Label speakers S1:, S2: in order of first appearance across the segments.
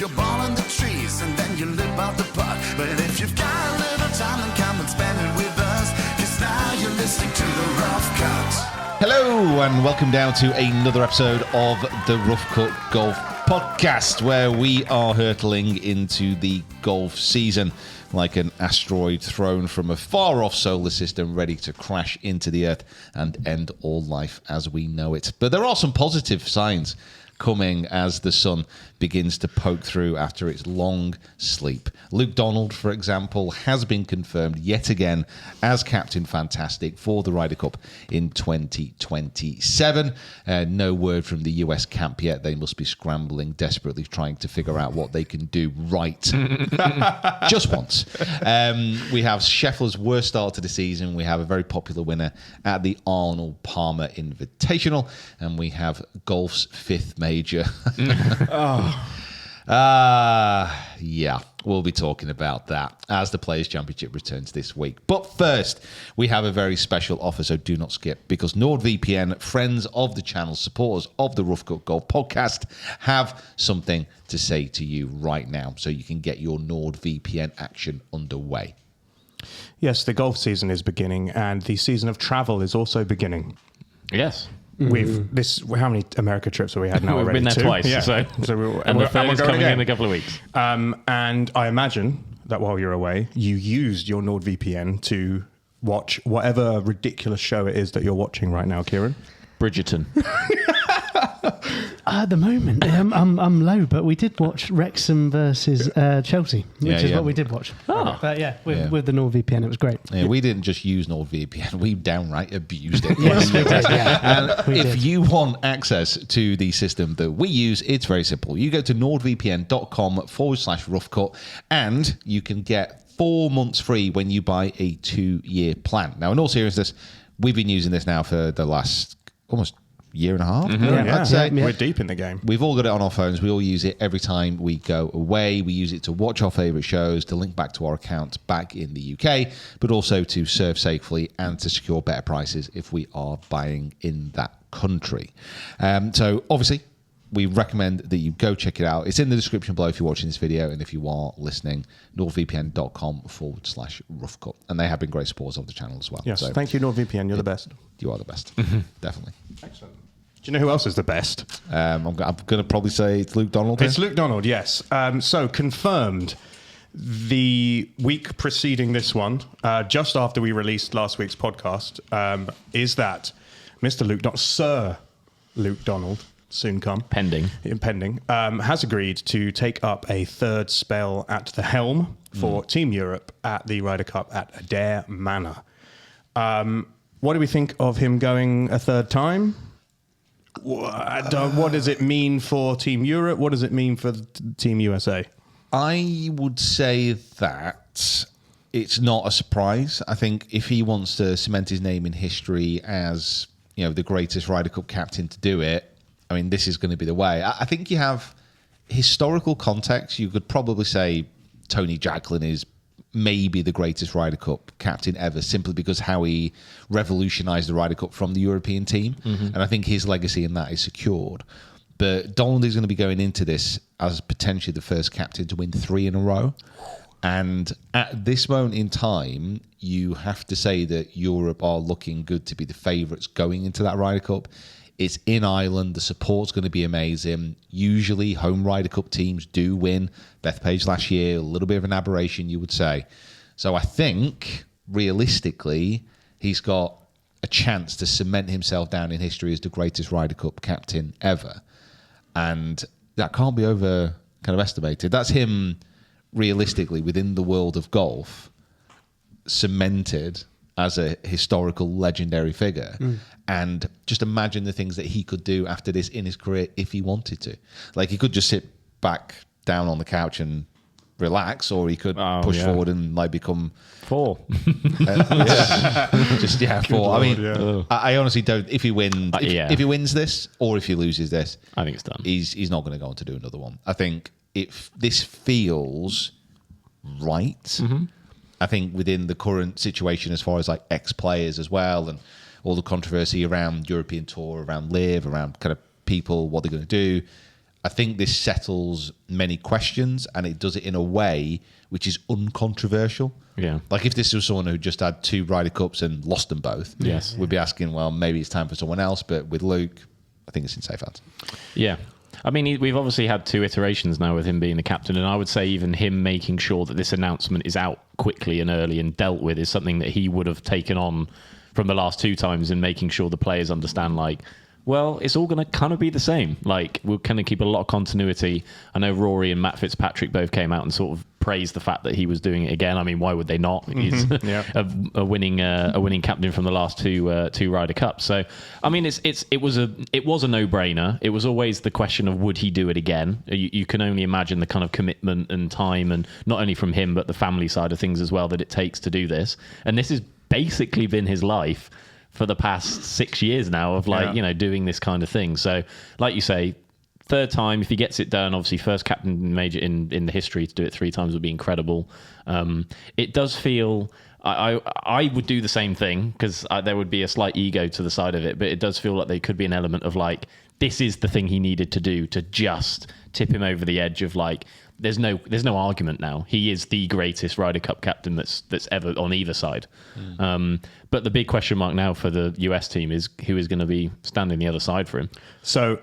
S1: your ball in the trees and then you lip out the putt. But if you've got a little time, then come and spend it with us, 'cause now you're listening to the Rough Cut.
S2: Hello and welcome down to another episode of the Rough Cut Golf Podcast, where we are hurtling into the golf season like an asteroid thrown from a far-off solar system, ready to crash into the Earth and end all life as we know it. But there are some positive signs coming as the sun begins to poke through after its long sleep. Luke Donald, for example, has been confirmed yet again as Captain Fantastic for the Ryder Cup in 2027. No word from the US camp yet. They must be scrambling desperately, trying to figure out what they can do right just once. We have Scheffler's worst start to the season. We have a very popular winner at the Arnold Palmer Invitational, and we have golf's fifth major. Yeah, we'll be talking about that as the Players' Championship returns this week. But first, we have a very special offer, so do not skip, because NordVPN, friends of the channel, supporters of the Rough Cut Golf Podcast, have something to say to you right now, so you can get your NordVPN action underway.
S3: Yes, the golf season is beginning, and the season of travel is also beginning.
S4: Yes.
S3: How many America trips have we had now
S4: We've
S3: already?
S4: been there twice.
S3: Yeah.
S4: So
S3: and
S4: the third is coming
S3: again
S4: in a couple of weeks.
S3: And I imagine that while you're away, you used your NordVPN to watch whatever ridiculous show it is that you're watching right now, Kieran.
S4: Bridgerton.
S5: At the moment, I'm low, but we did watch Wrexham versus Chelsea, which is what we did watch.
S4: Oh.
S5: But with the NordVPN, it was great.
S2: Yeah, we didn't just use NordVPN, we downright abused it.
S5: Yes, we did,
S2: And if
S5: did.
S2: you want access to the system that we use, it's very simple. You go to nordvpn.com/roughcut and you can get 4 months free when you buy a 2-year plan. Now, in all seriousness, we've been using this now for the last almost year and a half. I'd say.
S3: We're deep in the game.
S2: We've all got it on our phones. We all use it every time we go away. We use it to watch our favourite shows, to link back to our account back in the UK, but also to surf safely and to secure better prices if we are buying in that country. So obviously, we recommend that you go check it out. It's in the description below if you're watching this video, and if you are listening, nordvpn.com/roughcut. And they have been great supporters of the channel as well.
S3: Yes,
S2: so
S3: thank you, NordVPN. You're the best.
S2: you are the best. Definitely.
S3: Excellent. Do you know who else is the best?
S2: I'm going to probably say it's Luke Donald.
S3: It's Luke Donald, yes. So confirmed the week preceding this one, just after we released last week's podcast, is that Mr. Luke Donald, Sir Luke Donald, soon come.
S4: Pending,
S3: has agreed to take up a third spell at the helm for Team Europe at the Ryder Cup at Adair Manor. What do we think of him going a third time? What does it mean for Team Europe? What does it mean for Team USA?
S2: I would say that it's not a surprise. I think if he wants to cement his name in history as, the greatest Ryder Cup captain to do it, I mean, this is going to be the way. I think you have historical context. You could probably say Tony Jacklin is maybe the greatest Ryder Cup captain ever, simply because how he revolutionized the Ryder Cup from the European team. And I think his legacy in that is secured. But Donald is going to be going into this as potentially the first captain to win 3 in a row. And at this moment in time, you have to say that Europe are looking good to be the favourites going into that Ryder Cup. It's in Ireland. The support's going to be amazing. Usually, home Ryder Cup teams do win. Bethpage last year, a little bit of an aberration, you would say. So I think, realistically, he's got a chance to cement himself down in history as the greatest Ryder Cup captain ever. And that can't be estimated. That's him, realistically, within the world of golf, cemented as a historical, legendary figure. And just imagine the things that he could do after this in his career if he wanted to. Like, he could just sit back down on the couch and relax, or he could push forward and become
S4: 4.
S2: 4. I mean, I honestly don't. If he wins, if he wins this, or if he loses this,
S4: I think it's done.
S2: He's not going to go on to do another one. I think if this feels right, I think within the current situation, as far as ex-players as well, and all the controversy around European Tour, around Live, around kind of people, what they're going to do, I think this settles many questions, and it does it in a way which is uncontroversial.
S4: Yeah.
S2: Like if this was someone who just had 2 Ryder Cups and lost them both,
S4: Yes.
S2: we'd be asking, well, maybe it's time for someone else. But with Luke, I think it's in safe hands.
S4: Yeah. I mean, we've obviously had 2 iterations now with him being the captain, and I would say even him making sure that this announcement is out quickly and early and dealt with is something that he would have taken on from the last 2 times, and making sure the players understand, like, well, it's all going to kind of be the same. Like, we're going to keep a lot of continuity. I know Rory and Matt Fitzpatrick both came out and sort of praised the fact that he was doing it again. I mean, why would they not? He's a winning captain from the last two Ryder Cups. So, I mean, it was a no-brainer. It was always the question of would he do it again? You can only imagine the kind of commitment and time, and not only from him but the family side of things as well, that it takes to do this. And this has basically been his life for the past 6 years now of doing this kind of thing. So, like you say, 3rd time, if he gets it done, obviously first captain major in the history to do it 3 times would be incredible. It does feel, I would do the same thing, because there would be a slight ego to the side of it, but it does feel like there could be an element of like, this is the thing he needed to do to just tip him over the edge of like, there's no argument now. He is the greatest Ryder Cup captain that's ever on either side. But the big question mark now for the US team is who is going to be standing the other side for him.
S3: So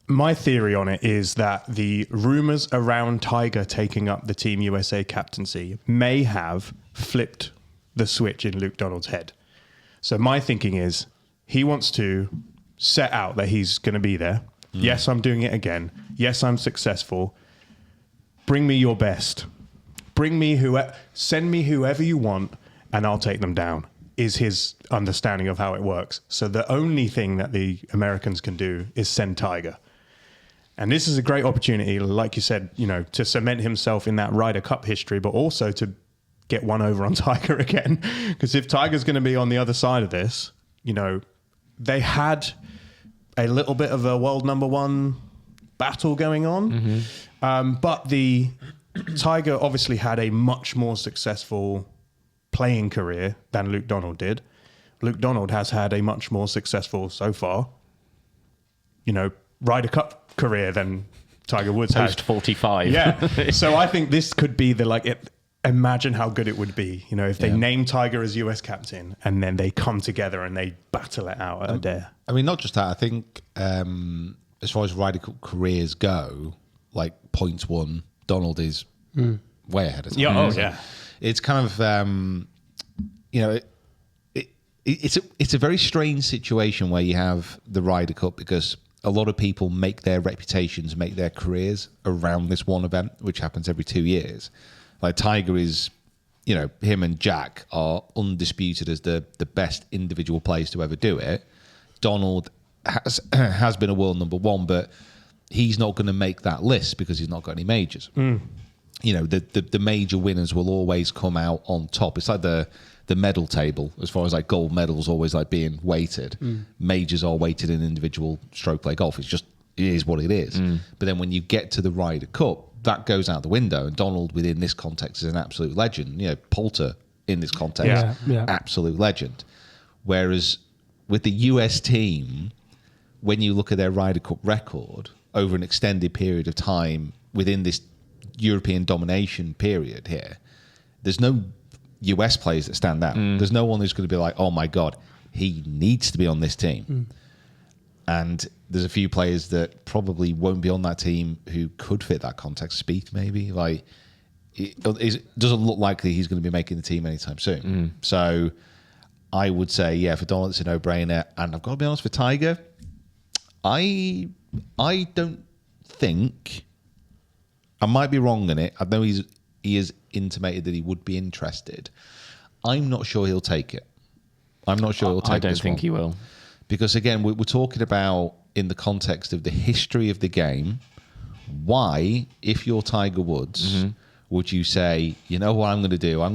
S3: my theory on it is that the rumours around Tiger taking up the Team USA captaincy may have flipped the switch in Luke Donald's head. So my thinking is he wants to set out that he's going to be there. Yes, I'm doing it again. Yes, I'm successful. Bring me your best. Send me whoever you want, and I'll take them down, is his understanding of how it works. So the only thing that the Americans can do is send Tiger. And this is a great opportunity, like you said, to cement himself in that Ryder Cup history, but also to get one over on Tiger again. Because if Tiger's going to be on the other side of this, they had a little bit of a world number 1 battle going on. But the Tiger obviously had a much more successful playing career than Luke Donald did. Luke Donald has had a much more successful, so far, Ryder Cup career than Tiger Woods has.
S4: Post 45.
S3: Yeah. So I think this could be imagine how good it would be, if they name Tiger as US captain and then they come together and they battle it out at a dare.
S2: I mean, not just that. I think as far as Ryder Cup careers go, like points won, Donald is way ahead of time.
S3: Yeah, yeah.
S2: It's kind of, it's a very strange situation where you have the Ryder Cup, because a lot of people make their reputations, make their careers around this one event, which happens every 2 years. Like Tiger is, him and Jack are undisputed as the best individual players to ever do it. Donald has been a world number 1, but he's not going to make that list because he's not got any majors. The major winners will always come out on top. It's like the medal table, as far as like gold medals always like being weighted. Majors are weighted in individual stroke play golf. It is what it is. But then when you get to the Ryder Cup, that goes out the window. And Donald, within this context, is an absolute legend. Poulter, in this context, absolute legend. Whereas with the US team, when you look at their Ryder Cup record over an extended period of time within this European domination period here, there's no US players that stand out. There's no one who's going to be like, oh my God, he needs to be on this team. And there's a few players that probably won't be on that team who could fit that context. Spieth, maybe. Like, it doesn't look likely he's going to be making the team anytime soon. So I would say, for Donald, it's a no-brainer. And I've got to be honest, for Tiger, I don't think, I might be wrong in it. I know he has intimated that he would be interested. I'm not sure he'll take it. I'm not sure he'll take it.
S4: I don't think he will.
S2: Because again, we're talking about in the context of the history of the game. Why, if you're Tiger Woods, would you say, you know what I'm going to do? I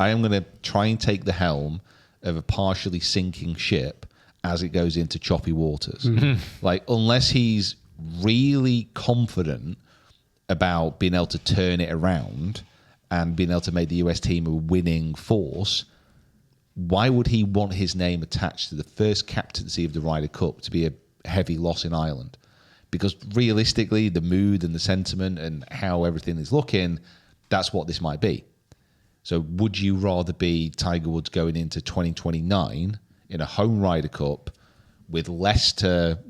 S2: am going to try and take the helm of a partially sinking ship as it goes into choppy waters. Like, unless he's really confident about being able to turn it around and being able to make the US team a winning force, why would he want his name attached to the first captaincy of the Ryder Cup to be a heavy loss in Ireland? Because realistically, the mood and the sentiment and how everything is looking, that's what this might be. So would you rather be Tiger Woods going into 2029 in a home Ryder Cup with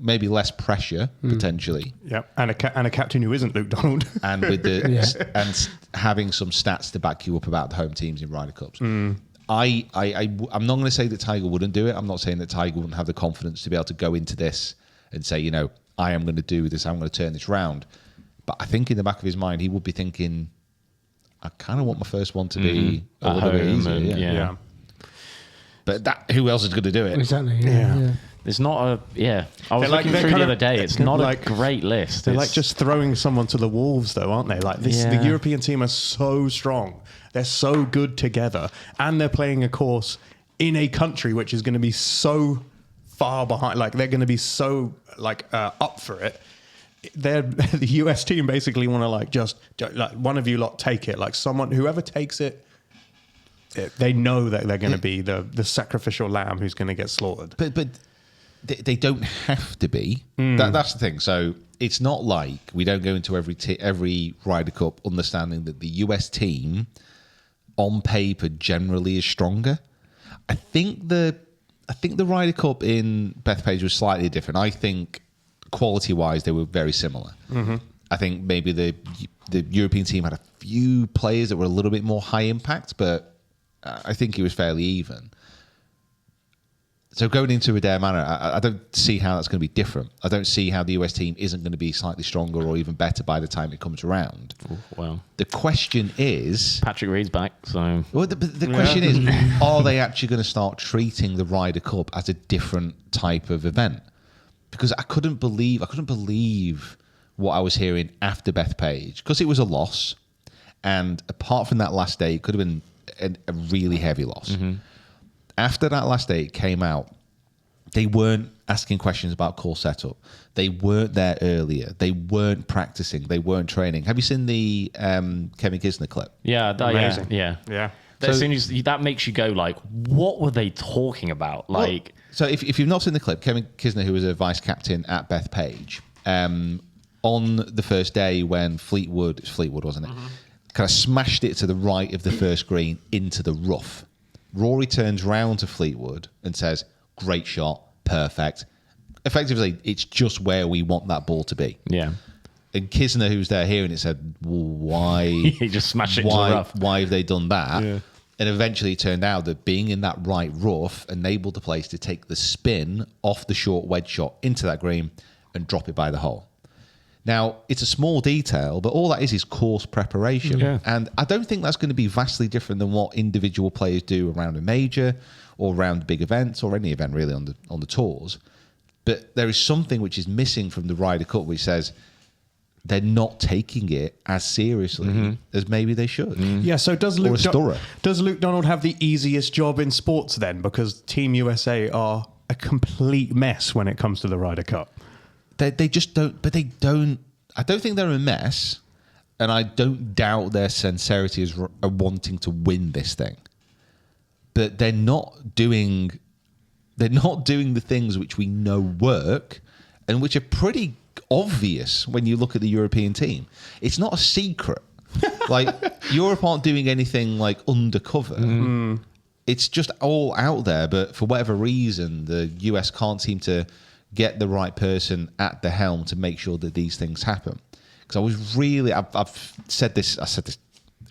S2: maybe less pressure potentially,
S3: Yeah, and a captain who isn't Luke Donald,
S2: and with the and having some stats to back you up about the home teams in Ryder Cups? I'm not going to say that Tiger wouldn't do it. I'm not saying that Tiger wouldn't have the confidence to be able to go into this and say, I am going to do this. I'm going to turn this round. But I think in the back of his mind, he would be thinking, I kind of want my first one to be a little bit easier.
S3: yeah.
S2: But who else is going to do it?
S5: Exactly. Yeah.
S4: It's not I was looking through the other day. It's not a great list.
S3: They're like just throwing someone to the wolves, though, aren't they? Like this, the European team are so strong. They're so good together, and they're playing a course in a country which is going to be so far behind. Like they're going to be so up for it. The US team basically want to just one of you lot take it. Like whoever takes it, they know that they're going to be the sacrificial lamb who's going to get slaughtered.
S2: But they don't have to be. That's the thing. So it's not like we don't go into every Ryder Cup understanding that the US team on paper generally is stronger. I think the Ryder Cup in Bethpage was slightly different. I think quality-wise they were very similar. I think maybe the European team had a few players that were a little bit more high impact, but I think it was fairly even. So going into Adair Manor, I don't see how that's going to be different. I don't see how the US team isn't going to be slightly stronger or even better by the time it comes around.
S4: Well,
S2: the question is...
S4: Patrick Reed's back, so...
S2: Well, the question is, are they actually going to start treating the Ryder Cup as a different type of event? Because I couldn't believe what I was hearing after Bethpage, because it was a loss. And apart from that last day, it could have been a really heavy loss. After that last day, it came out, they weren't asking questions about course setup. They weren't there earlier. They weren't practicing. They weren't training. Have you seen the Kevin Kisner clip?
S4: Yeah, yeah. As soon as that makes you go what were they talking about?
S2: So if you've not seen the clip, Kevin Kisner, who was a vice captain at Bethpage, on the first day when Fleetwood wasn't it? Kind of smashed it to the right of the first green into the rough. Rory turns round to Fleetwood and says, "Great shot, perfect." Effectively, it's just where we want that ball to be.
S4: Yeah.
S2: And Kisner, who's there hearing it, said, well, "Why?"
S4: He just smashed it into the rough.
S2: Why have they done that? Yeah. And eventually, it turned out that being in that right rough enabled the players to take the spin off the short wedge shot into that green and drop it by the hole. Now, it's a small detail, but all that is course preparation. Yeah. And I don't think that's going to be vastly different than what individual players do around a major or around big events or any event really on the tours. But there is something which is missing from the Ryder Cup which says they're not taking it as seriously as maybe they should.
S3: Yeah, so does Luke Donald have the easiest job in sports then? Because Team USA are a complete mess when it comes to the Ryder Cup.
S2: They just don't, but they don't. I don't think they're a mess, and I don't doubt their sincerity as wanting to win this thing. But they're not doing the things which we know work, and which are pretty obvious when you look at the European team. It's not a secret. Europe aren't doing anything undercover. It's just all out there. But for whatever reason, the US can't seem to get the right person at the helm to make sure that these things happen. Because I've said this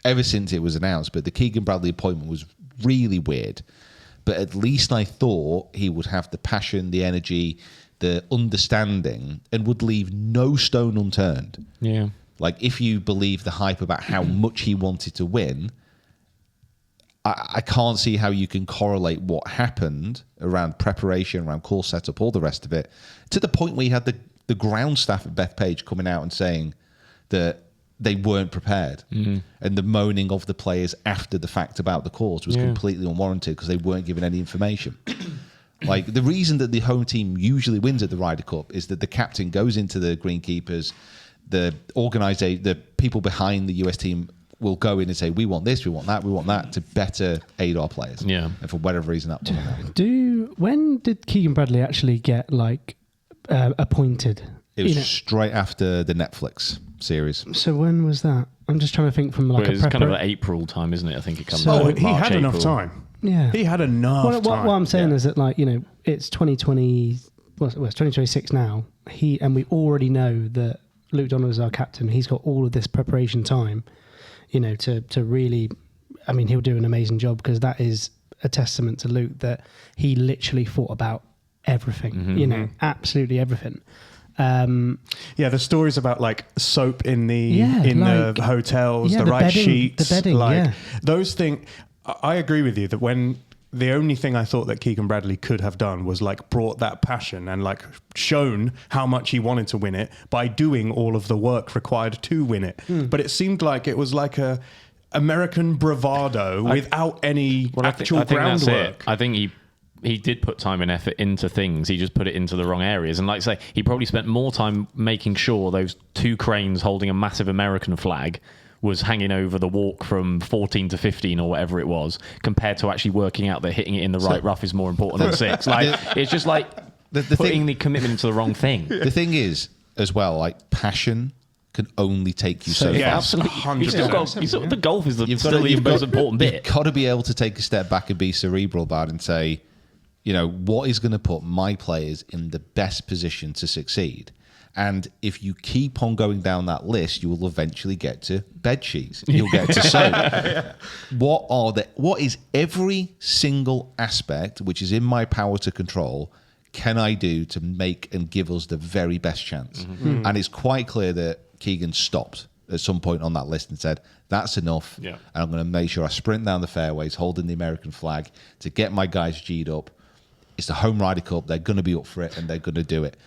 S2: ever since it was announced, but the Keegan Bradley appointment was really weird. But at least I thought he would have the passion, the energy, the understanding, and would leave no stone unturned.
S4: Yeah.
S2: If you believe the hype about how much he wanted to win, I can't see how you can correlate what happened around preparation, around course setup, all the rest of it, to the point where you had the ground staff at Bethpage coming out and saying that they weren't prepared. And the moaning of the players after the fact about the course was completely unwarranted because they weren't given any information. The reason that the home team usually wins at the Ryder Cup is that the captain goes into the greenkeepers, the people behind the US team will go in and say, we want this, we want that to better aid our players.
S4: Yeah.
S2: And for whatever reason, that wasn't happening.
S5: When did Keegan Bradley actually get appointed
S2: It was straight after the Netflix series.
S5: So when was that? I'm just trying to think from like
S4: It's kind of like April time, isn't it? I think it comes out.
S3: He
S4: March,
S3: had enough
S4: April.
S3: time.
S5: Yeah.
S3: He had enough time.
S5: What I'm saying is that, like, it's 2020. Well, it's 2026 now. And we already know that Luke Donald is our captain. He's got all of this preparation time, to really. I mean, he'll do an amazing job, because that is a testament to Luke, that he literally thought about everything. Absolutely everything.
S3: The stories about like soap in the hotels, the right
S5: bedding,
S3: sheets,
S5: the bedding,
S3: those things. I agree with you that when the only thing I thought that Keegan Bradley could have done was like brought that passion and like shown how much he wanted to win it by doing all of the work required to win it. But it seemed like it was like a American bravado without any actual groundwork.
S4: I think he did put time and effort into things. He just put it into the wrong areas. And like I say, he probably spent more time making sure those 2 cranes holding a massive American flag was hanging over the walk from 14 to 15 or whatever it was, compared to actually working out that hitting it in the right rough is more important than 6. Like, it's just like putting the commitment into the wrong thing.
S2: The thing is, as well, like, passion can only take you so far.
S4: Absolutely.
S3: 100%.
S4: The golf is still the most important bit.
S2: You've got to be able to take a step back and be cerebral about it and say, what is going to put my players in the best position to succeed? And if you keep on going down that list, you will eventually get to bed sheets. You'll get to soap. What is every single aspect which is in my power to control can I do to make and give us the very best chance? And it's quite clear that Keegan stopped at some point on that list and said, that's enough.
S4: Yeah.
S2: And I'm going to make sure I sprint down the fairways holding the American flag to get my guys G'd up. It's the home Ryder Cup. They're going to be up for it, and they're going to do it.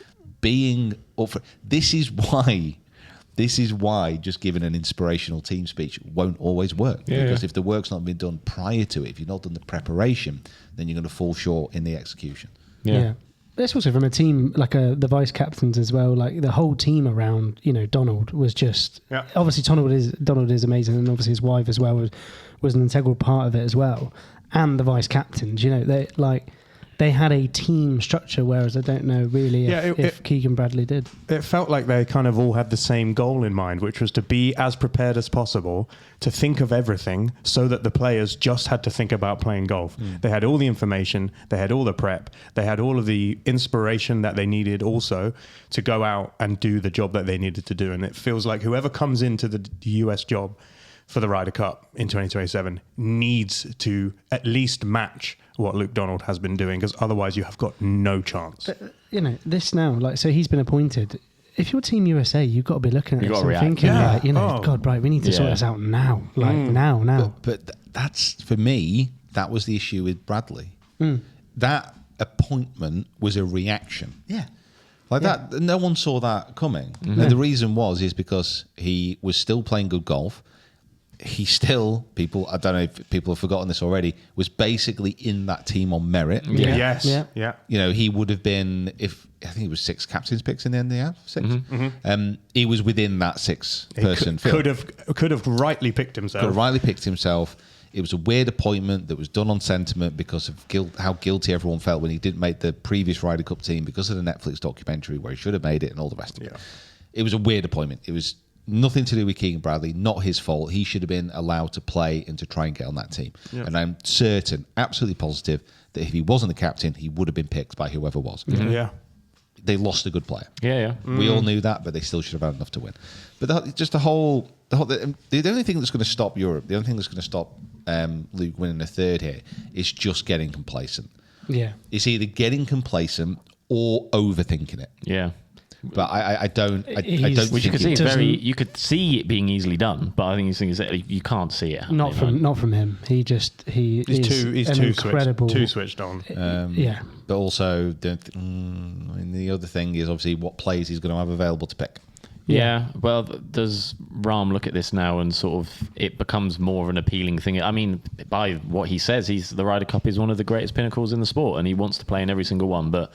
S2: Being up for this is why just giving an inspirational team speech won't always work. Because if the work's not been done prior to it, if you've not done the preparation, then you're going to fall short in the execution.
S5: Yeah. But it's also from a team, like the vice captains as well, like the whole team around, Donald was just... Yeah. Obviously, Donald is amazing, and obviously his wife as well was an integral part of it as well. And the vice captains, they had a team structure, whereas I don't know really if Keegan Bradley did.
S3: It felt like they kind of all had the same goal in mind, which was to be as prepared as possible, to think of everything so that the players just had to think about playing golf. They had all the information, they had all the prep, they had all of the inspiration that they needed also to go out and do the job that they needed to do. And it feels like whoever comes into the US job for the Ryder Cup in 2027 needs to at least match what Luke Donald has been doing, because otherwise you have got no chance.
S5: But, this now, so he's been appointed. If you're Team USA, you've got to be looking at this and thinking, God, right, we need to sort this out now. Now.
S2: But that's, for me, that was the issue with Bradley. That appointment was a reaction. Yeah. That, no one saw that coming. And the reason is because he was still playing good golf. He still, I don't know if people have forgotten this already, was basically in that team on merit.
S3: Yeah. Yes. Yeah.
S2: He would have been, I think he was 6 captain's picks in the end of the year. 6. He was within that 6-person field.
S3: Could have rightly picked himself.
S2: It was a weird appointment that was done on sentiment because of how guilty everyone felt when he didn't make the previous Ryder Cup team because of the Netflix documentary where he should have made it and all the rest of it. It was a weird appointment. It was nothing to do with Keegan Bradley, not his fault. He should have been allowed to play and to try and get on that team. Yeah. And I'm certain, absolutely positive, that if he wasn't the captain, he would have been picked by whoever was.
S3: Yeah.
S2: They lost a good player.
S4: Yeah.
S2: We all knew that, but they still should have had enough to win. But the only thing that's going to stop Europe, the only thing that's going to stop Luke winning a third here is just getting complacent.
S5: Yeah.
S2: It's either getting complacent or overthinking it.
S4: Yeah.
S2: But I don't.
S4: Which you could see you could see it being easily done, but I think these things you can't see it.
S5: Not from him. He's too incredible.
S3: Too switched on.
S2: But also, the other thing is obviously what plays he's going to have available to pick.
S4: Yeah, well, does Rahm look at this now and sort of it becomes more of an appealing thing? I mean, by what he says, the Ryder Cup is one of the greatest pinnacles in the sport, and he wants to play in every single one. But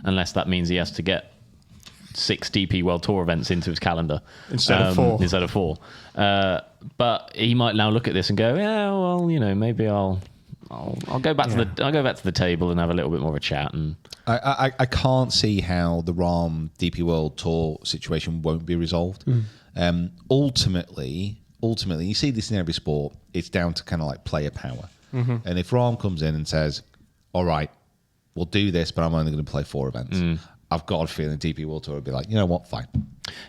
S4: unless that means he has to get 6 DP World Tour events into his calendar
S3: instead of 4.
S4: But he might now look at this and go, yeah, well, maybe I'll I'll go back to the table and have a little bit more of a chat. And
S2: I can't see how the Rahm DP World Tour situation won't be resolved. Ultimately, you see this in every sport. It's down to kind of like player power. And if Rahm comes in and says, "All right, we'll do this, but I'm only going to play 4 events," I've got a feeling DP World Tour would be like, you know what, fine.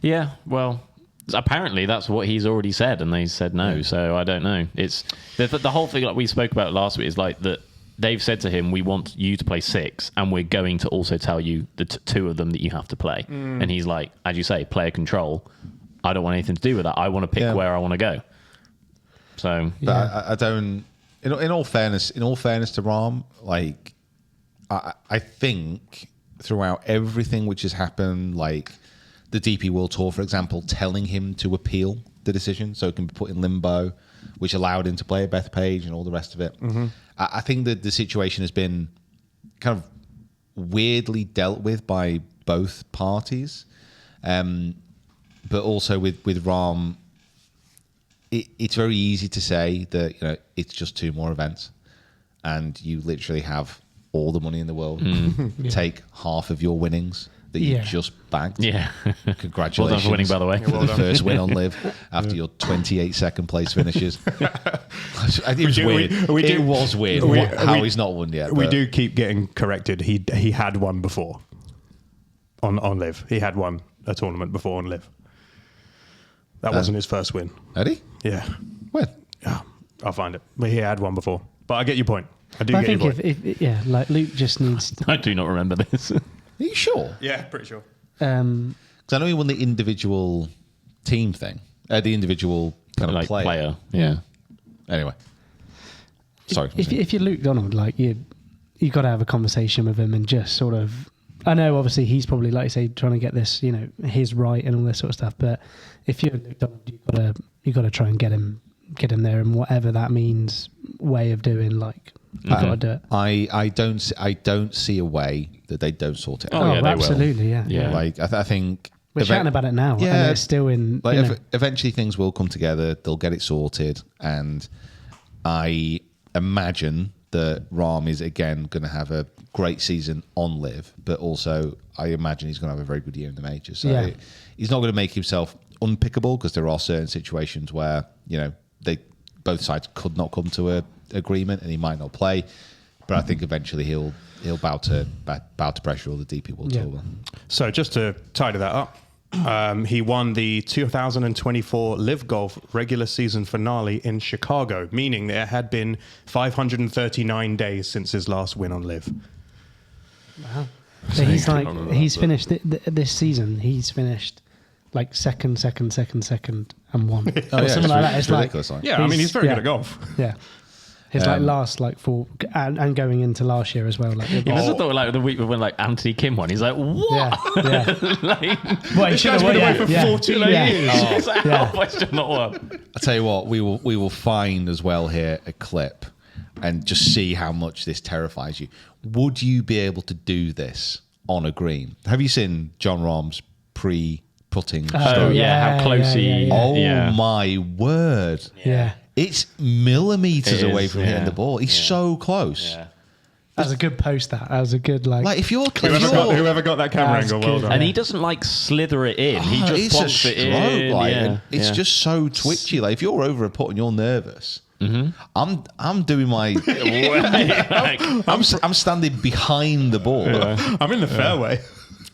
S4: Yeah, well, apparently that's what he's already said, and they said no. So I don't know. It's the whole thing like we spoke about last week is like that. They've said to him, "We want you to play 6, and we're going to also tell you the 2 of them that you have to play." And he's like, as you say, player control. I don't want anything to do with that. I want to pick where I want to go. So,
S2: but I don't. In all fairness to Rahm, like I think throughout everything which has happened, like the DP World Tour, for example, telling him to appeal the decision so it can be put in limbo, which allowed him to play a Bethpage and all the rest of it. I think that the situation has been kind of weirdly dealt with by both parties, but also with Rahm, it's very easy to say that it's just 2 more events, and you literally have all the money in the world. Take half of your winnings that you just bagged.
S4: yeah.
S2: Congratulations.
S4: Well done for winning, by the way.
S2: For the first win on Live after your 28 second place finishes. It was weird. It was weird how he's not won yet.
S3: We do keep getting corrected. He had won before on Live. He had won a tournament before on Live. That wasn't his first win.
S2: Had he?
S3: Yeah.
S2: When?
S3: Yeah. I'll find it. But he had one before. But I get your point. I
S5: But I
S3: get your
S5: think
S3: point.
S5: if like Luke just needs.
S4: I do not remember this.
S2: Are you sure?
S3: Yeah, pretty sure.
S2: Because I know he won the individual team thing. The individual kind of
S4: like player.
S2: Yeah. Anyway. Sorry.
S5: If you're Luke Donald, like you got to have a conversation with him and just sort of. I know, obviously, he's probably, like you say, trying to get this, his right and all this sort of stuff. But if you're Luke Donald, you got to try and get him there, and whatever that means, way of doing, like you got to do it.
S2: I don't see a way that they don't sort it out.
S4: Oh, yeah, they
S5: absolutely,
S4: will.
S5: yeah.
S2: Like I think
S5: We're chatting about it now.
S2: Yeah,
S5: and it's still in.
S2: Like eventually, things will come together. They'll get it sorted, and I imagine that Rahm is again going to have a great season on Live, but also I imagine he's going to have a very good year in the majors. So he's not going to make himself unpickable, because there are certain situations where both sides could not come to a agreement and he might not play. But I think eventually he'll bow to pressure all the DP World Tour.
S3: So just to tidy that up, he won the 2024 Live Golf regular season finale in Chicago, meaning there had been 539 days since his last win on Live.
S5: Wow. So he's finished this season. He's finished like second, and one. Or something like that. It's
S2: ridiculous.
S3: Yeah, I mean, he's very good at golf.
S5: Yeah. His last 4 and going into last year as well. Like,
S4: You must have thought the week when Anthony Kim won. He's like, what?
S5: Yeah.
S4: Well,
S3: This guy's been away for 14 years.
S4: He's like, how have I still not won?
S2: I tell you what, we will find as well here a clip and just see how much this terrifies you. Would you be able to do this on a green? Have you seen John Rahm's pre-putting story?
S4: How close he...
S2: Oh my word.
S5: Yeah.
S2: It's millimeters
S4: It
S2: away
S4: is,
S2: from hitting the ball. He's so close.
S4: Yeah.
S5: That was a good post. That was a good
S2: Like if you're
S3: Whoever got that camera
S5: That's
S3: angle, well
S5: good.
S3: done.
S4: And he doesn't slither it in. He just
S2: it's a
S4: plonks it
S2: stroke,
S4: in.
S2: and it's just so twitchy. Like if you're over a putt and you're nervous, I'm doing my. I'm standing behind the ball.
S3: I'm in the fairway.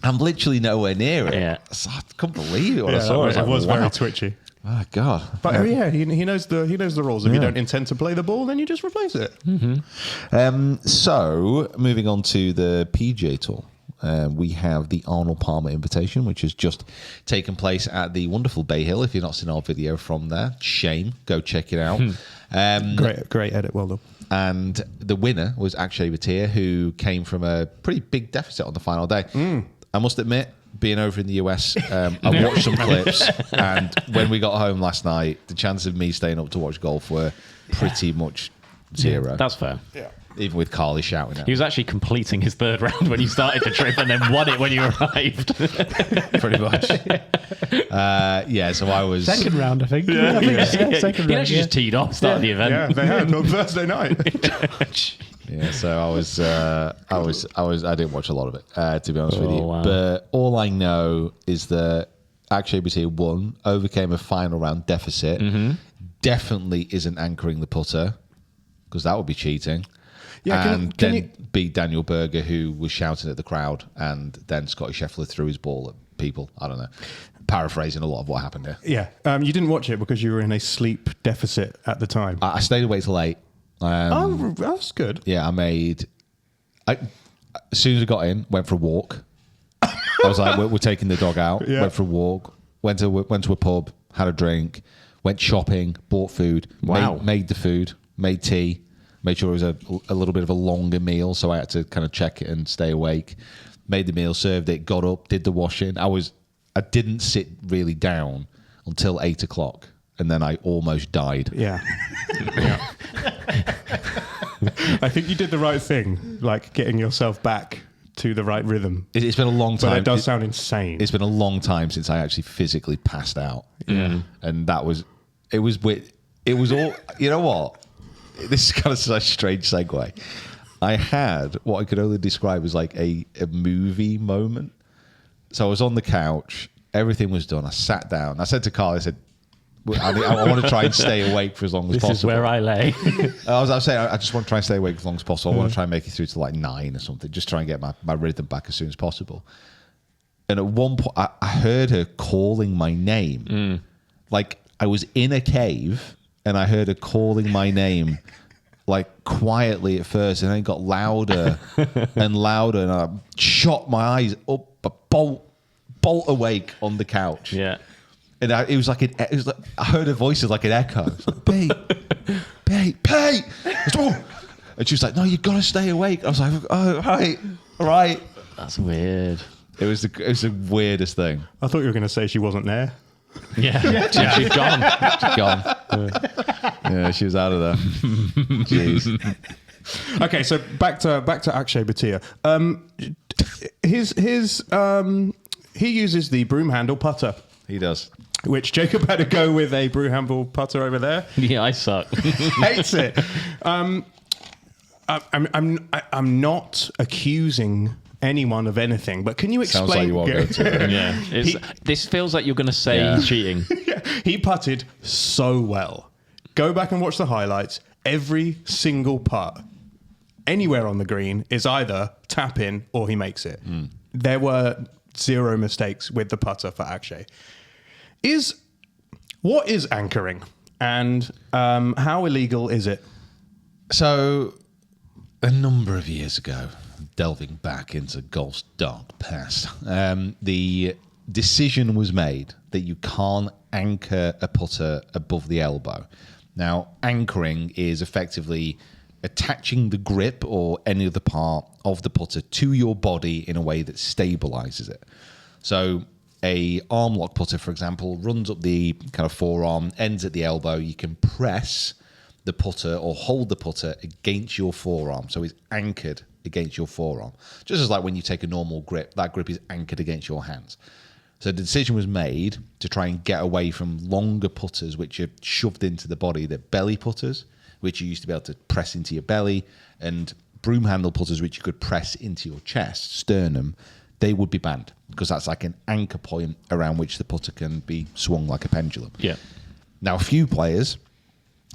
S2: I'm literally nowhere near it.
S4: Yeah.
S2: So I couldn't believe it when I
S3: Yeah,
S2: saw it.
S3: it was
S2: wow.
S3: very twitchy.
S2: Oh God!
S3: But he knows the rules. If you don't intend to play the ball, then you just replace it.
S2: So moving on to the PGA Tour. We have the Arnold Palmer Invitation, which has just taken place at the wonderful Bay Hill. If you've not seen our video from there, shame. Go check it out.
S3: Great edit. Well done.
S2: And the winner was actually Batir, who came from a pretty big deficit on the final day. I must admit, being over in the US, I watched some clips, and when we got home last night, the chances of me staying up to watch golf were pretty much zero.
S4: That's fair.
S3: Yeah.
S2: Even with Carly shouting at
S4: He was actually completing his third round when you started the trip and then won it when you arrived.
S2: pretty much. So I was...
S5: Second round, I think. Second
S4: He
S5: round.
S4: actually just teed off, started the event.
S3: Yeah, they had on Thursday night.
S2: Yeah, so I didn't watch a lot of it, to be honest with you.
S4: wow.
S2: But all I know is that Akshay Bhatia won, overcame a final round deficit, definitely isn't anchoring the putter, because that would be cheating.
S3: Yeah,
S2: and
S3: can
S2: then
S3: you-
S2: beat Daniel Berger, who was shouting at the crowd, and then Scotty Scheffler threw his ball at people. I don't know. Paraphrasing a lot of what happened here.
S3: Yeah, you didn't watch it because you were in a sleep deficit at the time.
S2: I stayed awake till 8.
S3: Oh, that's good.
S2: Yeah, as soon as I got in, went for a walk. I was like, we're taking the dog out.
S3: Yeah.
S2: Went for a walk. Went to a pub, had a drink, went shopping, bought food.
S4: Wow.
S2: Made the food, made tea, made sure it was a little bit of a longer meal, so I had to kind of check it and stay awake. Made the meal, served it, got up, did the washing. I didn't sit really down until 8 o'clock, and then I almost died.
S3: Yeah. Yeah. I think you did the right thing, like getting yourself back to the right rhythm.
S2: It's been a long time.
S3: But it does sound insane.
S2: It's been a long time since I actually physically passed out.
S4: Yeah.
S2: And it was weird. It was all, you know what? This is kind of such a strange segue. I had what I could only describe as like a movie moment. So I was on the couch. Everything was done. I sat down. I said to Carl, I said, I want to try and stay awake for as long as
S4: This
S2: possible.
S4: is where I lay.
S2: I was saying, I just want to try and stay awake as long as possible. I want to try and make it through to like 9 or something. Just try and get my rhythm back as soon as possible. And at one point, I heard her calling my name. Like I was in a cave and I heard her calling my name, like quietly at first, and then it got louder and louder. And I shot my eyes up, bolt awake on the couch.
S4: Yeah.
S2: And it was like I heard her voice as like an echo. It's like, Pete. And she was like, "No, you got to stay awake." I was like, "Oh, right."
S4: That's weird.
S2: It was the weirdest thing.
S3: I thought you were going to say she wasn't there.
S4: Yeah. She's gone.
S2: She's gone. Yeah, she was out of there. Jeez.
S3: Okay, so back to Akshay Bhatia. He uses the broom handle putter,
S2: He does.
S3: which Jacob had to go with a broom handle putter over there.
S4: Yeah, I suck.
S3: Hates it. I'm not accusing anyone of anything, but can you explain?
S2: Sounds like you are going to.
S4: Yeah. This feels like you're going to say he's cheating.
S3: He putted so well. Go back and watch the highlights. Every single putt, anywhere on the green, is either tap in or he makes it. There were 0 mistakes with the putter for Akshay. What is anchoring, and how illegal is it?
S2: So, a number of years ago, delving back into golf's dark past, the decision was made that you can't anchor a putter above the elbow. Now, anchoring is effectively attaching the grip or any other part of the putter to your body in a way that stabilizes it. So a arm lock putter, for example, runs up the kind of forearm, ends at the elbow. You can press the putter or hold the putter against your forearm. So it's anchored against your forearm. Just as like when you take a normal grip, that grip is anchored against your hands. So the decision was made to try and get away from longer putters, which are shoved into the body, the belly putters, which you used to be able to press into your belly, and broom handle putters, which you could press into your chest, sternum. They would be banned because that's like an anchor point around which the putter can be swung like a pendulum.
S4: Yeah.
S2: Now, a few players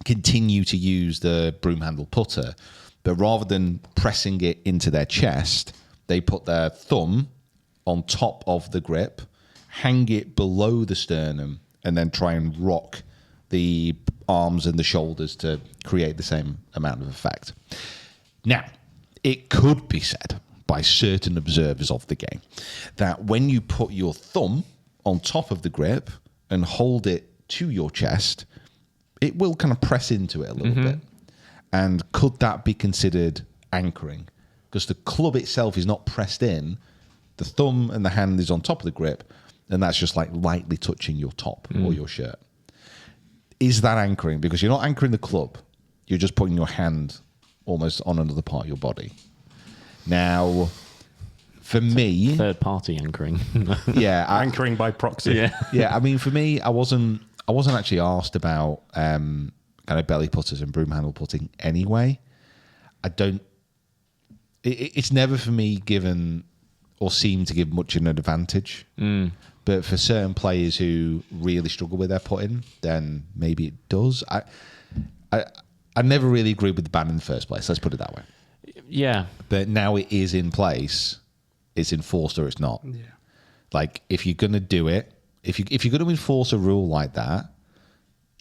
S2: continue to use the broom handle putter, but rather than pressing it into their chest, they put their thumb on top of the grip, hang it below the sternum, and then try and rock the arms and the shoulders to create the same amount of effect. Now, it could be said by certain observers of the game that when you put your thumb on top of the grip and hold it to your chest, it will kind of press into it a little bit. And could that be considered anchoring? Because the club itself is not pressed in, the thumb and the hand is on top of the grip, and that's just like lightly touching your top or your shirt. Is that anchoring? Because you're not anchoring the club, you're just putting your hand almost on another part of your body. Now, for me,
S4: Third party anchoring.
S2: yeah,
S3: Anchoring by proxy.
S2: yeah. I mean, for me, I wasn't actually asked about kind of belly putters and broom handle putting anyway. I don't. It's never for me given or seemed to give much an advantage. But for certain players who really struggle with their putting, then maybe it does. I never really agreed with the ban in the first place. Let's put it that way.
S4: Yeah.
S2: But now it is in place. It's enforced or it's not.
S5: Yeah.
S2: Like, if you're going to do it, if you're going to enforce a rule like that,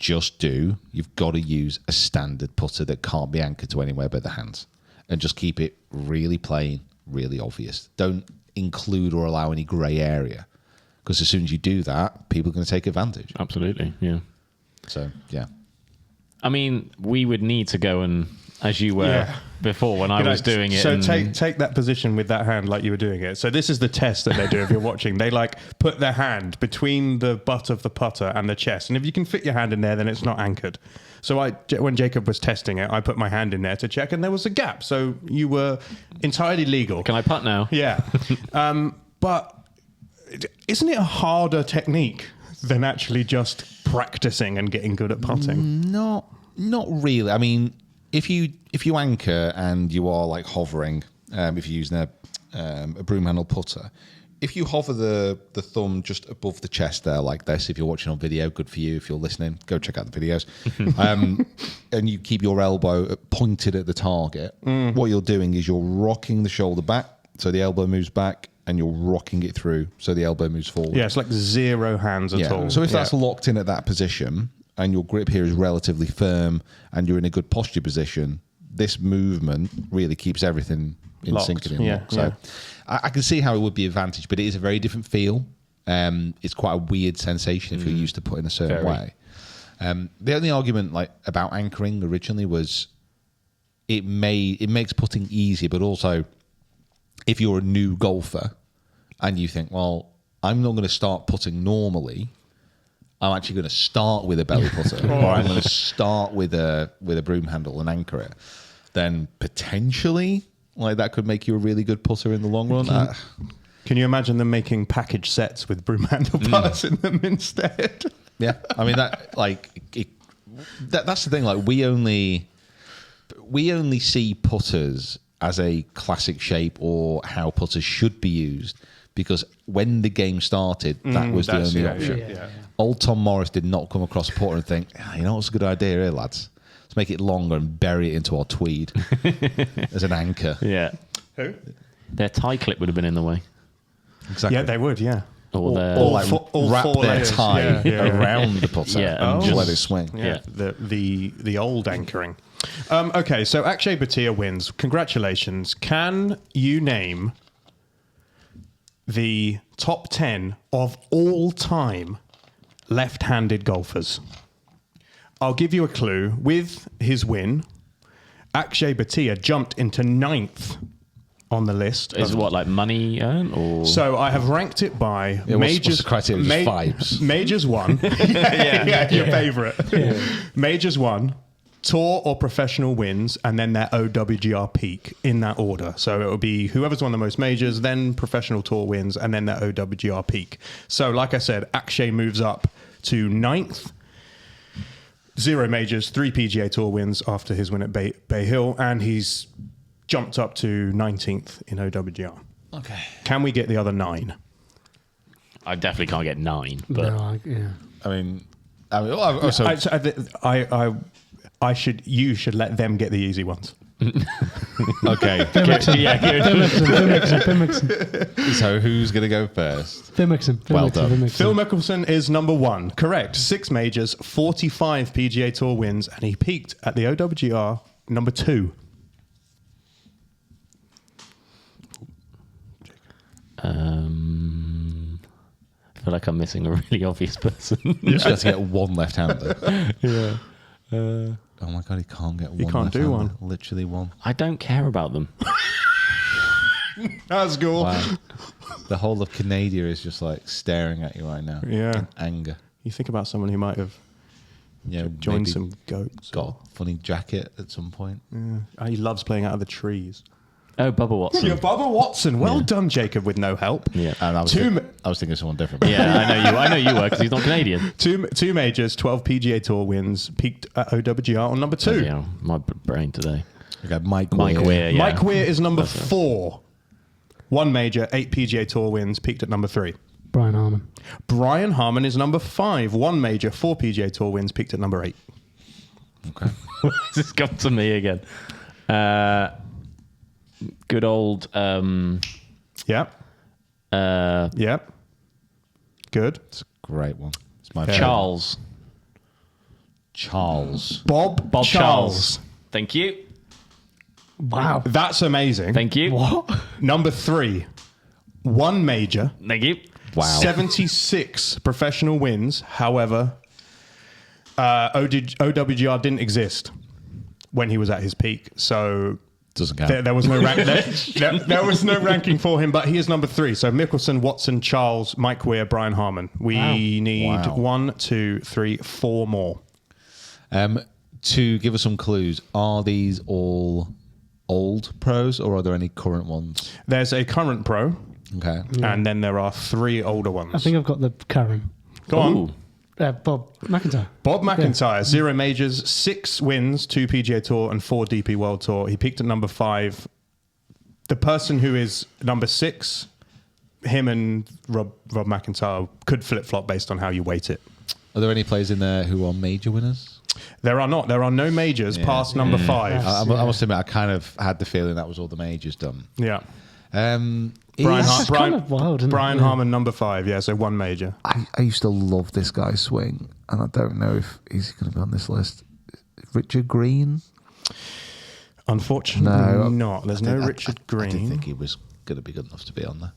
S2: you've got to use a standard putter that can't be anchored to anywhere but the hands. And just keep it really plain, really obvious. Don't include or allow any grey area. Because as soon as you do that, people are going to take advantage.
S4: Absolutely, yeah.
S2: So, yeah.
S4: I mean, we would need to go and, as you were before when I was doing it.
S3: So take that position with that hand like you were doing it. So this is the test that they do if you're watching. They like put their hand between the butt of the putter and the chest. And if you can fit your hand in there, then it's not anchored. So when Jacob was testing it, I put my hand in there to check and there was a gap. So you were entirely legal.
S4: Can I putt now?
S3: Yeah. But isn't it a harder technique than actually just practicing and getting good at putting?
S2: Not really. I mean, if you anchor and you are like hovering, if you're using a broom handle putter, if you hover the thumb just above the chest there like this, if you're watching on video, good for you. If you're listening, go check out the videos. And you keep your elbow pointed at the target, what you're doing is you're rocking the shoulder back, so the elbow moves back, and you're rocking it through, so the elbow moves forward.
S3: Yeah, it's like zero hands at all.
S2: So if that's locked in at that position, and your grip here is relatively firm, and you're in a good posture position, this movement really keeps everything in sync and in lock. So I can see how it would be an advantage, but it is a very different feel. It's quite a weird sensation if you're used to putting a certain way. The only argument like about anchoring originally was it makes putting easier, but also if you're a new golfer and you think, well, I'm not going to start putting normally, I'm actually going to start with a belly putter, or I'm going to start with a broom handle and anchor it, then potentially like that could make you a really good putter in the long run.
S3: Can you imagine them making package sets with broom handle putts in them instead?
S2: Yeah, I mean that's the thing. Like we only see putters as a classic shape or how putters should be used because when the game started, that was the only option.
S5: Yeah.
S2: Old Tom Morris did not come across a putter and think, you know what's a good idea here, lads? Let's make it longer and bury it into our tweed as an anchor.
S4: Yeah.
S3: Who?
S4: Their tie clip would have been in the way.
S2: Exactly.
S3: Yeah, they would, yeah.
S4: Or their...
S3: all
S2: like
S3: all
S2: wrap
S3: four
S2: their
S3: layers.
S2: tie
S3: Yeah.
S2: around the putter
S4: Yeah,
S2: and
S4: and
S2: just let
S4: just-
S2: it swing.
S3: Yeah, the old anchoring. Okay, so Akshay Bhatia wins. Congratulations. Can you name the top 10 of all time left-handed golfers? I'll give you a clue. With his win, Akshay Bhatia jumped into 9th on the list.
S4: Is it what, like money earned? Or...
S3: So I have ranked it by
S2: what's the criteria? Just vibes?
S3: Majors 1. yeah, your favourite. Majors 1. Tour or professional wins, and then their OWGR peak in that order. So it will be whoever's won the most majors, then professional tour wins, and then their OWGR peak. So, like I said, Akshay moves up to 9th. 0 majors, 3 PGA Tour wins after his win at Bay Hill, and he's jumped up to 19th in OWGR.
S2: Okay.
S3: Can we get the other 9?
S4: I definitely can't get 9. But
S5: No,
S3: You should let them get the easy ones.
S2: Okay.
S5: Phil Mickelson.
S2: So who's going to go first?
S5: Phil Mickelson.
S2: Well done.
S3: Phil Mickelson is number 1. Correct. 6 majors, 45 PGA Tour wins, and he peaked at the OWGR number 2.
S4: I feel like I'm missing a really obvious person.
S2: You just have to get one left-hander. Yeah. Oh my god, he can't get one.
S3: He can't do
S2: left-hander.
S3: one.
S2: Literally one.
S4: I don't care about them.
S3: That's cool.
S2: Wow. The whole of Canada is just like staring at you right now.
S3: Yeah.
S2: In anger.
S3: You think about someone who might have Join
S2: maybe
S3: some goats.
S2: got a funny jacket at some point.
S3: He loves playing out of the trees.
S4: Oh, Bubba Watson.
S3: Yeah, Bubba Watson. Well done, Jacob, with no help.
S4: Yeah.
S2: And I was thinking of someone different.
S4: Yeah, I know you were because he's not Canadian.
S3: Two majors, 12 PGA Tour wins, peaked at OWGR on number 2.
S4: Yeah, my brain today.
S2: Okay, Mike
S4: Weir. Yeah.
S3: Mike Weir is number 4. 1 major, 8 PGA Tour wins, peaked at number 3.
S5: Brian Harmon.
S3: Brian Harmon is number 5. 1 major, 4 PGA Tour wins, peaked at number 8.
S2: Okay.
S4: This has come to me again. Good old.
S3: Yep. Yep. Good.
S2: It's a great one. It's my
S4: Charles.
S3: Bob Charles.
S4: Thank you.
S5: Wow.
S3: That's amazing.
S4: Thank you.
S5: What?
S3: Number 3. 1 major.
S4: Thank you.
S2: Wow.
S3: 76 professional wins. However, OWGR didn't exist when he was at his peak. So
S2: Doesn't count.
S3: there was no rank. There was no ranking for him, but he is number 3. So Mickelson, Watson, Charles, Mike Weir, Brian Harmon. We need 1, 2, 3, 4 more.
S2: To give us some clues, are these all old pros or are there any current ones?
S3: There's a current pro,
S2: Okay.
S3: and then there are 3 older ones.
S5: I think I've got the current.
S3: Go on.
S4: Ooh.
S5: Bob McIntyre.
S3: Bob McIntyre, 0 majors, 6 wins, 2 PGA Tour and 4 DP World Tour. He peaked at number 5. The person who is number 6, him and Rob McIntyre could flip-flop based on how you weight it.
S2: Are there any players in there who are major winners?
S3: There are not. There are no majors past number 5.
S2: I must admit, I kind of had the feeling that was all the majors done.
S3: Yeah.
S5: That's kind of wild, isn't it?
S3: Brian
S5: Yeah.
S3: Harmon, number 5. Yeah, so 1 major.
S2: I used to love this guy's swing, and I don't know if he's going to be on this list. Richard Green?
S3: Unfortunately, not. There's no Richard
S2: I
S3: Green.
S2: didn't think he was going to be good enough to be on there.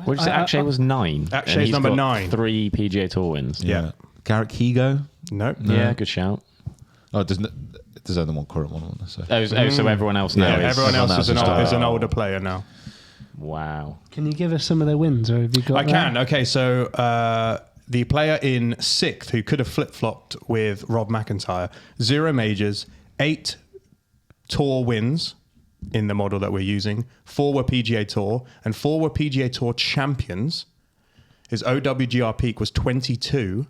S4: What did you say? Akshay was 9.
S3: Akshay's
S4: and he's
S3: number
S4: got
S3: 9.
S4: 3 PGA Tour wins.
S3: Yeah.
S2: Garrett Higo?
S3: Nope.
S4: Yeah, good shout.
S2: Oh, there's only one current one. So.
S4: So everyone else now
S3: Yeah,
S4: is...
S3: everyone else
S2: Everyone
S3: is
S2: else is
S3: an older player now.
S4: Wow.
S5: Can you give us some of their wins, or have you got?
S3: I can. Okay, so the player in 6th who could have flip-flopped with Rob McIntyre, 0 majors, 8 tour wins in the model that we're using, 4 were PGA Tour, and 4 were PGA Tour champions. His OWGR peak was 22,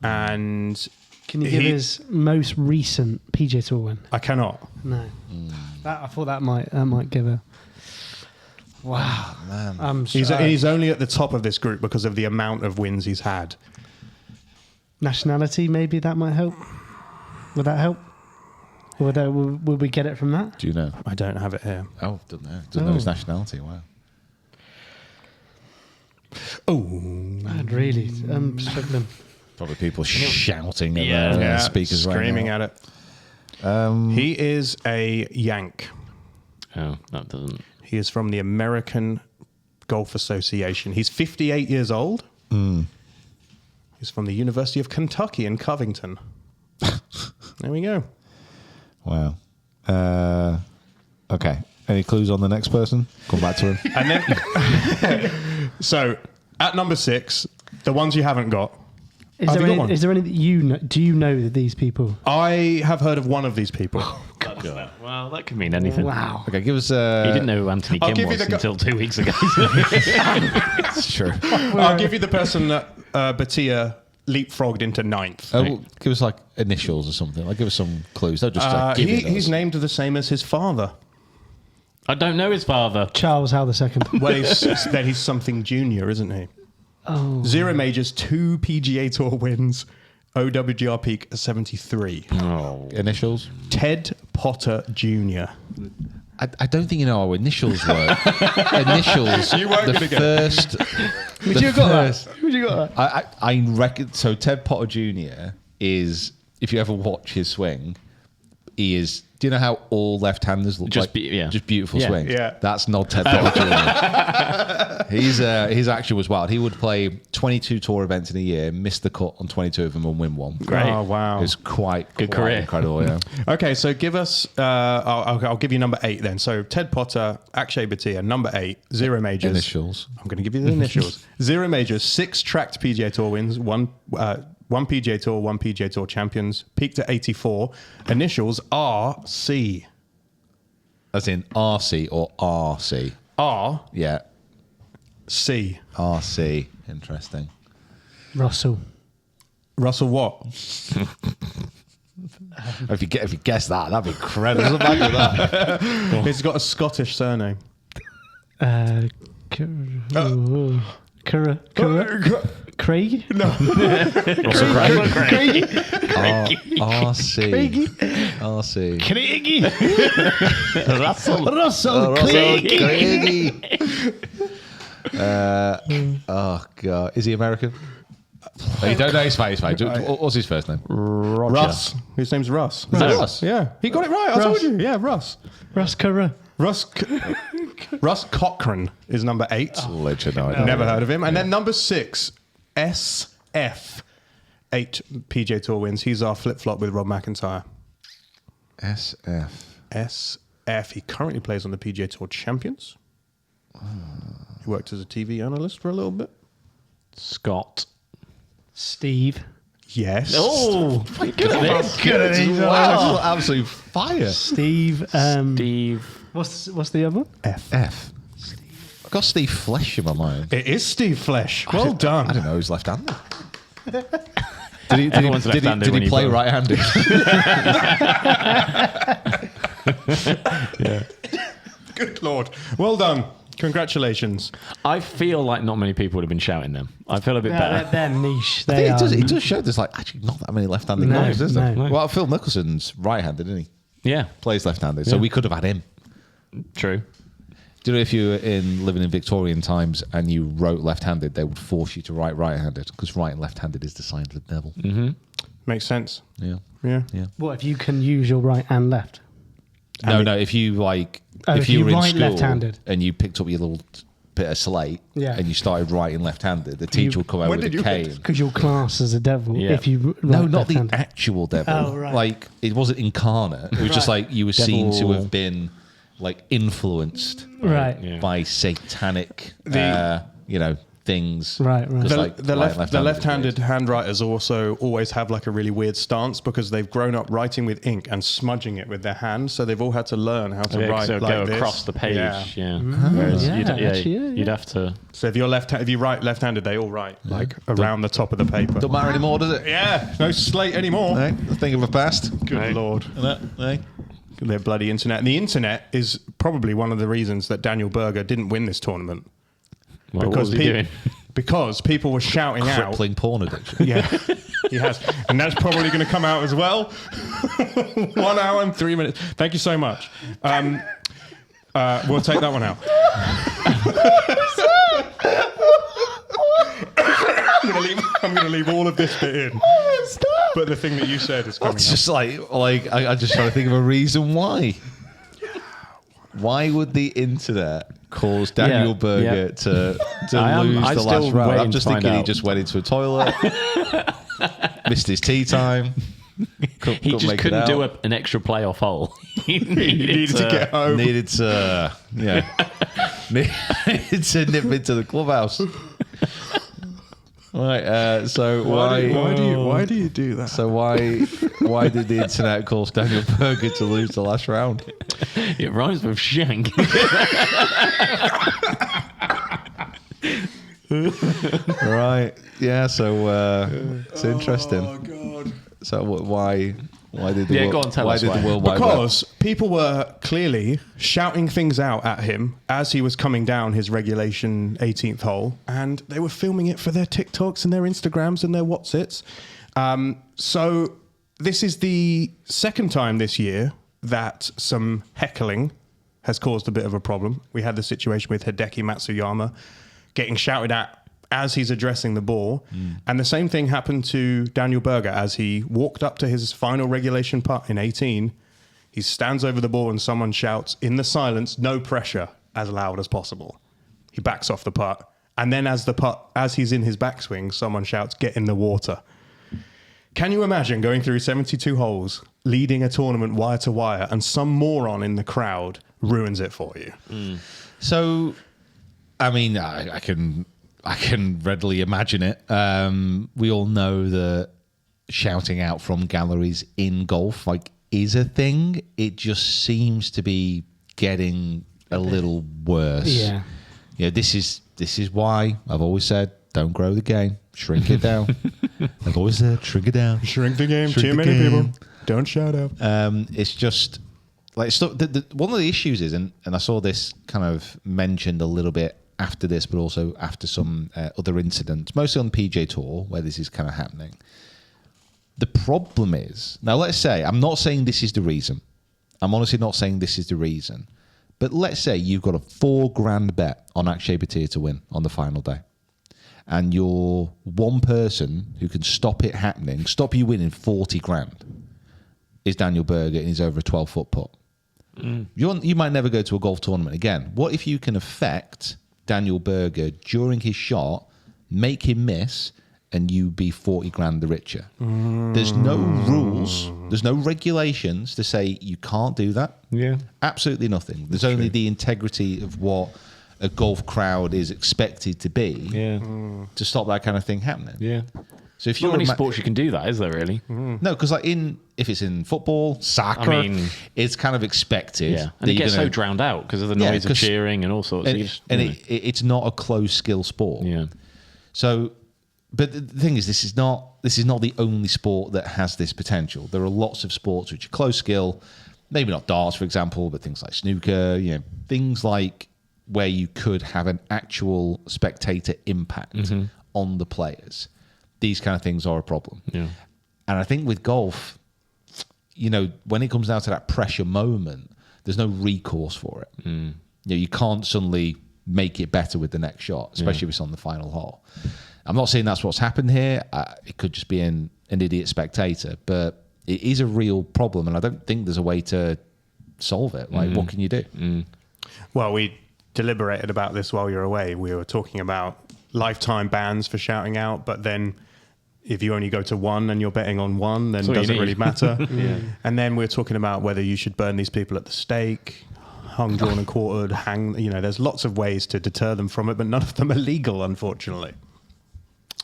S3: and
S5: Can you give his most recent PGA Tour win?
S3: I cannot.
S5: No. I thought that might give a. Wow, man.
S3: He's only at the top of this group because of the amount of wins he's had.
S5: Nationality, maybe that might help. Would that help? Would we get it from that?
S2: Do you know?
S3: I don't have it here.
S2: Oh, don't know. Don't know his nationality. Wow.
S3: Oh,
S5: Man, really? Struggling.
S2: Probably people shouting at
S4: Yeah.
S2: their speakers
S3: screaming
S2: right now.
S3: at it. He is a Yank.
S4: Oh, that doesn't...
S3: He is from the American Golf Association. He's 58 years old. He's from the University of Kentucky in Covington. There we go.
S2: Wow. Okay. Any clues on the next person? Come back to him.
S3: And then, so at number 6, the ones you haven't got.
S5: Is
S3: Have
S5: there,
S3: you got
S5: any,
S3: one?
S5: is there any that you know? Do you know these people?
S3: I have heard of one of these people.
S4: Well, that could mean anything.
S5: Wow.
S2: Okay, give us.
S4: He didn't know who Anthony
S3: I'll
S4: Kim
S3: give you
S4: was
S3: the
S4: until 2 weeks ago.
S2: It's true.
S3: I'll give you the person that Batia leapfrogged into 9th.
S2: Well, give us like initials or something. Like, give us some clues. Don't just give it
S3: He's
S2: us.
S3: named the same as his father.
S4: I don't know his father.
S5: Charles Howell II.
S3: Well, then he's something junior, isn't he?
S5: Oh.
S3: 0 majors, 2 PGA Tour wins, OWGR peak 73.
S4: Oh.
S2: Initials.
S3: Ted Potter Jr.
S2: I don't think you know how initials work. Initials.
S3: You weren't
S2: the
S3: gonna get it.
S2: first.
S5: Would you have got that? Would you got that?
S2: I reckon. So Ted Potter Jr. is, if you ever watch his swing, he is. Do you know how all left-handers look
S4: Just
S2: like? Just beautiful
S4: Yeah.
S2: swings.
S3: Yeah.
S2: That's not Ted Potter Jr. His action was wild. He would play 22 tour events in a year, miss the cut on 22 of them, and win one.
S4: Great.
S3: Oh, wow.
S2: It was quite
S4: career.
S2: incredible. Yeah.
S3: Okay, so give us, I'll give you number 8 then. So Ted Potter, Akshay Bhatia, number 8, 0 majors.
S2: Initials.
S3: I'm going to give you the initials. 0 majors, 6 tracked PGA Tour wins, 1 One PGA Tour, one PGA Tour champions. Peaked at 84. Initials RC.
S2: As in RC or RC?
S3: R
S2: Yeah.
S3: C.
S2: RC. Interesting.
S5: Russell.
S3: Russell what?
S2: If you guess that, that'd be incredible. What's the back of that?
S3: He's got a Scottish surname.
S5: Craig?
S3: No.
S4: Russell Craig.
S2: RC. RC.
S5: Craigie.
S4: Russell.
S5: Russell Craigie.
S2: Oh, God. Is he American? Oh, you don't know his face, mate. What's his first name?
S4: Roger.
S3: Russ. His name's Russ.
S2: Is that Russ?
S3: Yeah. He got it right. I told
S5: Russ.
S3: you. Yeah, Russ.
S5: Russ Curra.
S3: Russ Cochrane is number 8.
S2: Legend.
S3: Never heard of him. And then number 6, SF. 8 PGA Tour wins. He's our flip-flop with Rob McIntyre.
S2: SF.
S3: SF. He currently plays on the PGA Tour Champions. He worked as a TV analyst for a little bit.
S4: Scott.
S5: Steve.
S3: Yes.
S4: Oh, good at this.
S2: Wow. Absolute fire.
S5: Steve.
S4: Steve.
S5: What's the other one?
S3: F.
S2: I've got Steve Flesh in my mind.
S3: It is Steve Flesh. Well done.
S2: I don't know who's left-handed.
S4: Everyone's left-handed
S2: Did
S4: when
S2: he
S4: you
S2: play
S4: vote.
S2: right-handed?
S3: Good Lord. Well done. Congratulations.
S4: I feel like not many people would have been shouting them. I feel a bit better.
S5: They're niche.
S2: I
S5: They
S2: think
S5: are.
S2: it does show there's like actually not that many left-handed
S5: No,
S2: guys, is there?
S5: no.
S2: Well, Phil Mickelson's right-handed, isn't he?
S4: Yeah,
S2: Plays left-handed, so we could have had him.
S4: true.
S2: Do you know if you were living in Victorian times and you wrote left-handed, they would force you to write right-handed because right and left-handed is the sign of the devil.
S3: Makes sense.
S2: Yeah.
S3: Yeah.
S2: Yeah.
S5: What if you can use your right and left?
S2: No. If you
S5: if
S2: you
S5: you
S2: were in
S5: write
S2: school
S5: left-handed.
S2: and you picked up your little bit of slate and you started writing left-handed, the teacher would come out
S3: when
S2: with
S3: did
S2: a
S3: you
S2: cane.
S5: Because you're classed as a devil
S4: Yeah.
S5: if you write
S2: No, not the
S5: left-handed.
S2: actual devil.
S5: Oh, right.
S2: Like it wasn't incarnate. It was just like you were seen to have been like influenced
S5: Right.
S4: Yeah.
S2: by satanic, things.
S5: Right, right.
S2: 'Cause,
S3: The,
S2: like,
S3: the,
S2: right and
S3: left, the
S2: left-handed
S3: left-handed handwriters also always have like a really weird stance because they've grown up writing with ink and smudging it with their hand, so they've all had to learn how to write
S4: so
S3: like
S4: go
S3: this.
S4: across the page.
S3: Yeah.
S4: Whereas
S5: Yeah, actually,
S4: you'd have to.
S3: So if you're if you write left-handed, they all write like around the top of the paper.
S2: Don't matter anymore, does it?
S3: Yeah, no slate anymore.
S2: No, a thing of the past.
S3: Good
S4: Right.
S3: Lord.
S2: No.
S3: Their bloody internet. And the internet is probably one of the reasons that Daniel Berger didn't win this tournament.
S4: Well, what was he doing?
S3: Because people were shouting out.
S2: Crippling porn addiction.
S3: Yeah, he has. And that's probably going to come out as well. 1 hour and 3 minutes. Thank you so much. We'll take that one out. I'm going to leave all of this bit in. But the thing that you said is coming
S2: It's
S3: out.
S2: just like I'm just trying to think of a reason why. Why would the internet cause Daniel Berger to lose
S4: I'm
S2: the
S4: still
S2: last round?
S4: waiting
S2: I'm just
S4: to find
S2: thinking he
S4: out.
S2: just went into a toilet, missed his tea time.
S4: He just couldn't do an extra playoff hole. he
S3: needed to get home.
S2: Needed to, needed to nip into the clubhouse. Right. So
S3: Why do you do that?
S2: So why did the internet cause Daniel Berger to lose the last round?
S4: It rhymes with shank.
S2: Right. Yeah. So it's interesting.
S3: Oh God.
S2: So why did the
S4: Yeah,
S2: world,
S4: go on, tell
S2: why
S4: us
S2: did
S4: why.
S2: the World Wide Web?
S3: Because people were clearly shouting things out at him as he was coming down his regulation 18th hole, and they were filming it for their TikToks and their Instagrams and their Whatsits. So this is the second time this year that some heckling has caused a bit of a problem. We had the situation with Hideki Matsuyama getting shouted at as he's addressing the ball. And the same thing happened to Daniel Berger as he walked up to his final regulation putt in 18. He stands over the ball and someone shouts in the silence, no pressure, as loud as possible. He backs off the putt. And then as he's in his backswing, someone shouts, get in the water. Can you imagine going through 72 holes, leading a tournament wire to wire, and some moron in the crowd ruins it for you?
S2: So, I mean, I can I can readily imagine it. We all know that shouting out from galleries in golf is a thing. It just seems to be getting a little worse.
S5: Yeah.
S2: This is why I've always said don't grow the game, shrink it down. I've always said shrink it down.
S3: Shrink the game.
S2: Shrink
S3: Too
S2: the
S3: many
S2: game.
S3: people. Don't shout out.
S2: It's just like one of the issues is, and I saw this kind of mentioned a little bit after this, but also after some other incidents, mostly on the PGA Tour, where this is kind of happening. The problem is, now let's say, I'm not saying this is the reason. I'm honestly not saying this is the reason. But let's say you've got a $4,000 bet on Akshay Bhatia to win on the final day. And you're one person who can stop it happening, stop you winning 40 grand, is Daniel Berger, and he's over a 12-foot putt. You might never go to a golf tournament again. What if you can affect Daniel Berger during his shot, make him miss, and you be 40 grand the richer? There's no rules, there's no regulations to say you can't do that.
S4: Yeah.
S2: Absolutely nothing. There's only the integrity of what a golf crowd is expected to be to stop that kind of thing happening.
S4: Yeah.
S2: So if
S4: Not
S2: you're
S4: many sports you can do that, is there really?
S2: no, because if it's in football, soccer,
S4: I mean,
S2: it's kind of expected.
S4: Yeah. And it gets so drowned out because of the noise of
S2: 'cause-
S4: cheering and all sorts.
S2: It's not a close skill sport.
S4: Yeah.
S2: So, but the thing is, this is not the only sport that has this potential. There are lots of sports which are close skill, maybe not darts, for example, but things like snooker, things like where you could have an actual spectator impact on the players. These kind of things are a problem.
S4: Yeah.
S2: And I think with golf, when it comes down to that pressure moment, there's no recourse for it. You can't suddenly make it better with the next shot, especially if it's on the final hole. I'm not saying that's what's happened here. It could just be an idiot spectator, but it is a real problem, and I don't think there's a way to solve it. What can you do?
S3: Well, we deliberated about this while you were away. We were talking about lifetime bans for shouting out, but then if you only go to one and you're betting on one, then it doesn't really matter. And then we're talking about whether you should burn these people at the stake, hung, drawn and quartered, hang. There's lots of ways to deter them from it, but none of them are legal, unfortunately.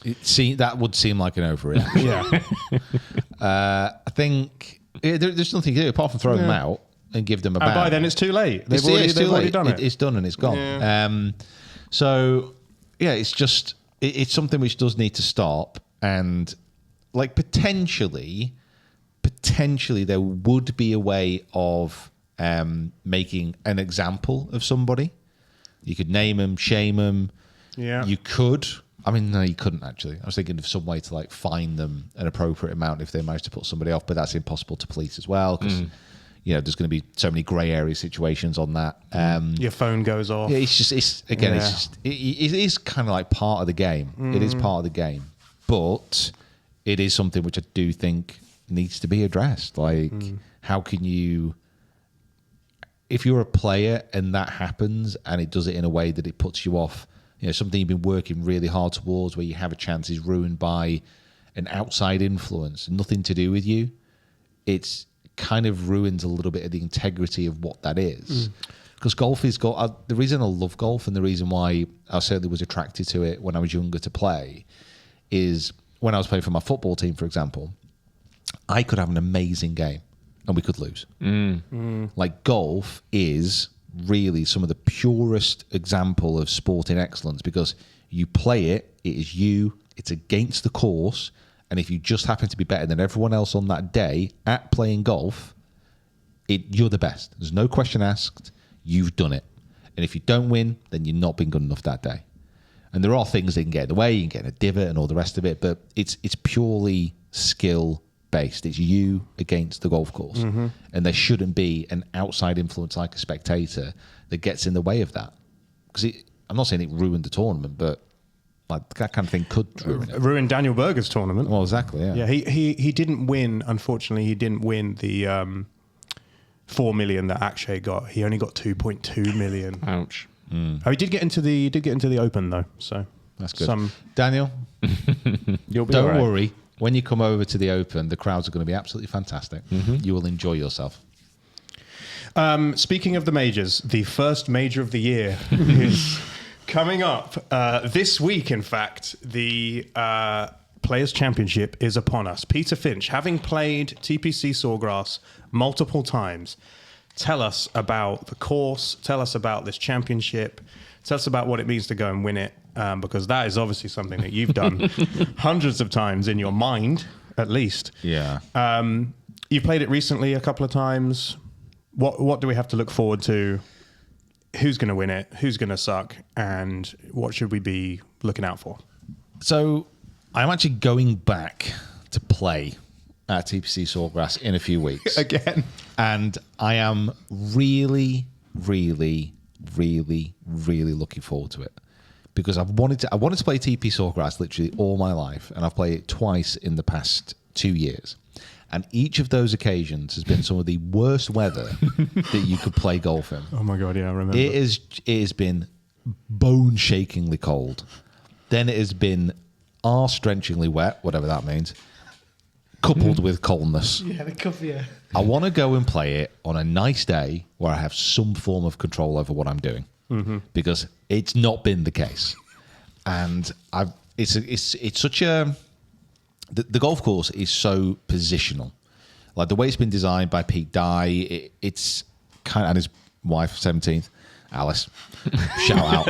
S2: That would seem like an overreaction. I think there's nothing to do apart from throw them out and give them a ban.
S3: And by then it's too late. They've already done it.
S2: It's done and it's gone.
S3: Yeah.
S2: It's just it's something which does need to stop, and potentially there would be a way of making an example of somebody. You could name them, shame them.
S3: Yeah.
S2: You could. I mean, no, you couldn't actually. I was thinking of some way to fine them an appropriate amount if they managed to put somebody off, but that's impossible to police as well because there's going to be so many grey area situations on that.
S3: Your phone goes off.
S2: Yeah, it is kind of like part of the game. It is part of the game, but it is something which I do think needs to be addressed. How can you, if you're a player and that happens and it does it in a way that it puts you off, something you've been working really hard towards, where you have a chance is ruined by an outside influence, nothing to do with you, it's kind of ruins a little bit of the integrity of what that is. Because golf is the reason I love golf and the reason why I certainly was attracted to it when I was younger to play is when I was playing for my football team, for example, I could have an amazing game and we could lose. Golf is really some of the purest example of sporting excellence because you play it is you, it's against the course, and if you just happen to be better than everyone else on that day at playing golf, you're the best. There's no question asked. You've done it. And if you don't win, then you've not been good enough that day. And there are things that can get in the way. You can get in a divot and all the rest of it, but it's purely skill based. It's you against the golf course. And there shouldn't be an outside influence like a spectator that gets in the way of that. Because I'm not saying it ruined the tournament, but that kind of thing could ruin it.
S3: Ruined Daniel Berger's tournament.
S2: Well, exactly, yeah.
S3: Yeah, he didn't win, unfortunately, he didn't win the 4 million that Akshay got. He only got 2.2 million.
S4: Ouch.
S3: Oh, he did get into the Open though, so
S2: that's good. Daniel,
S4: You'll be
S2: don't worry. When you come over to the Open, the crowds are going to be absolutely fantastic. You will enjoy yourself.
S3: Speaking of the majors, the first major of the year is Coming up this week, in fact, the Players' Championship is upon us. Peter Finch, having played TPC Sawgrass multiple times, tell us about the course, tell us about this championship, tell us about what it means to go and win it, because that is obviously something that you've done hundreds of times in your mind, at least.
S2: Yeah.
S3: You've played it recently a couple of times. What do we have to look forward to? Who's going to win it? Who's going to suck? And what should we be looking out for?
S2: So I'm actually going back to play at TPC Sawgrass in a few weeks.
S3: Again.
S2: And I am really, really, really, really looking forward to it. Because I wanted to play TP Sawgrass literally all my life. And I've played it twice in the past 2 years. And each of those occasions has been some of the worst weather that you could play golf in.
S3: Oh my God, yeah, I remember.
S2: It has been bone-shakingly cold. Then it has been arse-drenchingly wet, whatever that means, coupled with coldness.
S5: Yeah, the coffee. Yeah.
S2: I want to go and play it on a nice day where I have some form of control over what I'm doing, because it's not been the case. And it's such a... The golf course is so positional. Like the way it's been designed by Pete Dye, it's kind of, and his wife, 17th, Alice, shout out.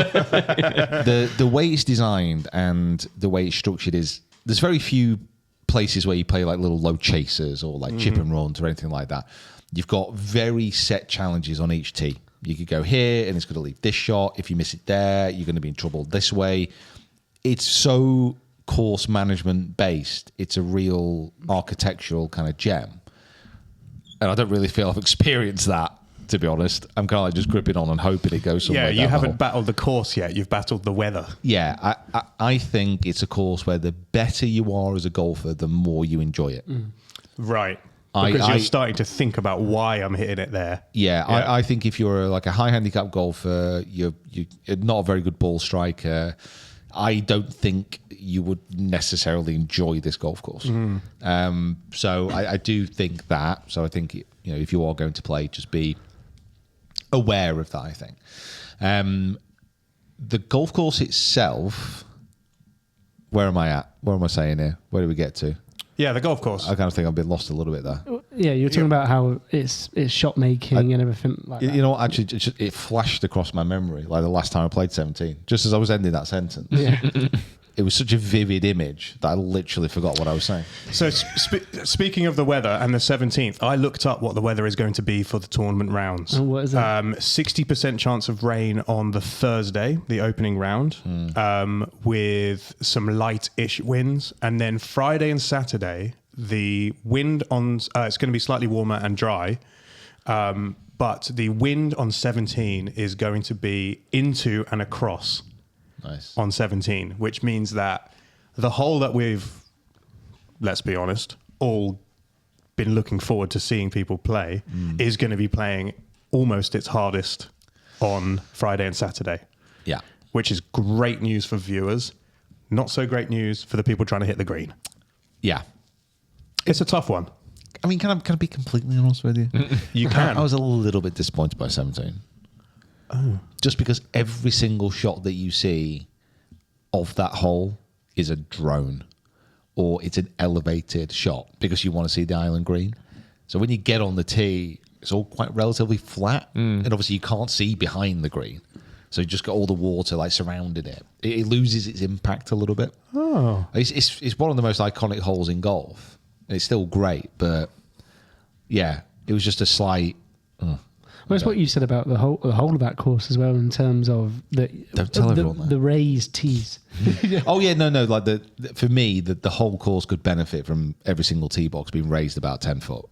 S2: The way it's designed and the way it's structured is, there's very few places where you play like little low chasers or like chip and runs or anything like that. You've got very set challenges on each tee. You could go here and it's going to leave this shot. If you miss it there, you're going to be in trouble this way. It's so course management based. It's a real architectural kind of gem. And I don't really feel I've experienced that, to be honest. I'm kind of like just gripping on and hoping it goes somewhere.
S3: Yeah, you haven't battled the course yet. You've battled the weather.
S2: Yeah, I think it's a course where the better you are as a golfer, the more you enjoy it.
S3: Right. Because you're starting to think about why I'm hitting it there.
S2: Yeah, I think if you're like a high handicap golfer, you're not a very good ball striker, I don't think you would necessarily enjoy this golf course. So I do think that. So I think, if you are going to play, just be aware of that, I think. The golf course itself, where am I at? What am I saying here? Where do we get to?
S3: Yeah, the golf course.
S2: I kind of think I've been lost a little bit there.
S5: Yeah, you're talking about how it's shot making and everything like that.
S2: You know what? Actually, it flashed across my memory like the last time I played 17, just as I was ending that sentence.
S5: Yeah.
S2: It was such a vivid image that I literally forgot what I was saying.
S3: So speaking of the weather and the 17th, I looked up what the weather is going to be for the tournament rounds.
S5: And what is that?
S3: 60% chance of rain on the Thursday, the opening round, with some light-ish winds. And then Friday and Saturday, the wind on... it's going to be slightly warmer and dry. But the wind on 17 is going to be into and across.
S2: Nice.
S3: On 17, which means that the hole that we've, let's be honest, all been looking forward to seeing people play is going to be playing almost its hardest on Friday and Saturday.
S2: Yeah.
S3: Which is great news for viewers, not so great news for the people trying to hit the green.
S2: Yeah.
S3: It's a tough one.
S2: I mean, can I be completely honest with you?
S3: You can.
S2: I was a little bit disappointed by 17. Oh. Just because every single shot that you see of that hole is a drone or it's an elevated shot because you want to see the island green. So when you get on the tee, it's all quite relatively flat. And obviously you can't see behind the green. So you just got all the water like surrounding it. It loses its impact a little bit.
S3: Oh.
S2: It's one of the most iconic holes in golf. And it's still great, but yeah, it was just a slight...
S5: Well, it's what you said about the whole of that course as well, in terms of
S2: Don't tell everyone that.
S5: the raised tees.
S2: Oh yeah, no. Like for me, the whole course could benefit from every single tee box being raised about 10 foot.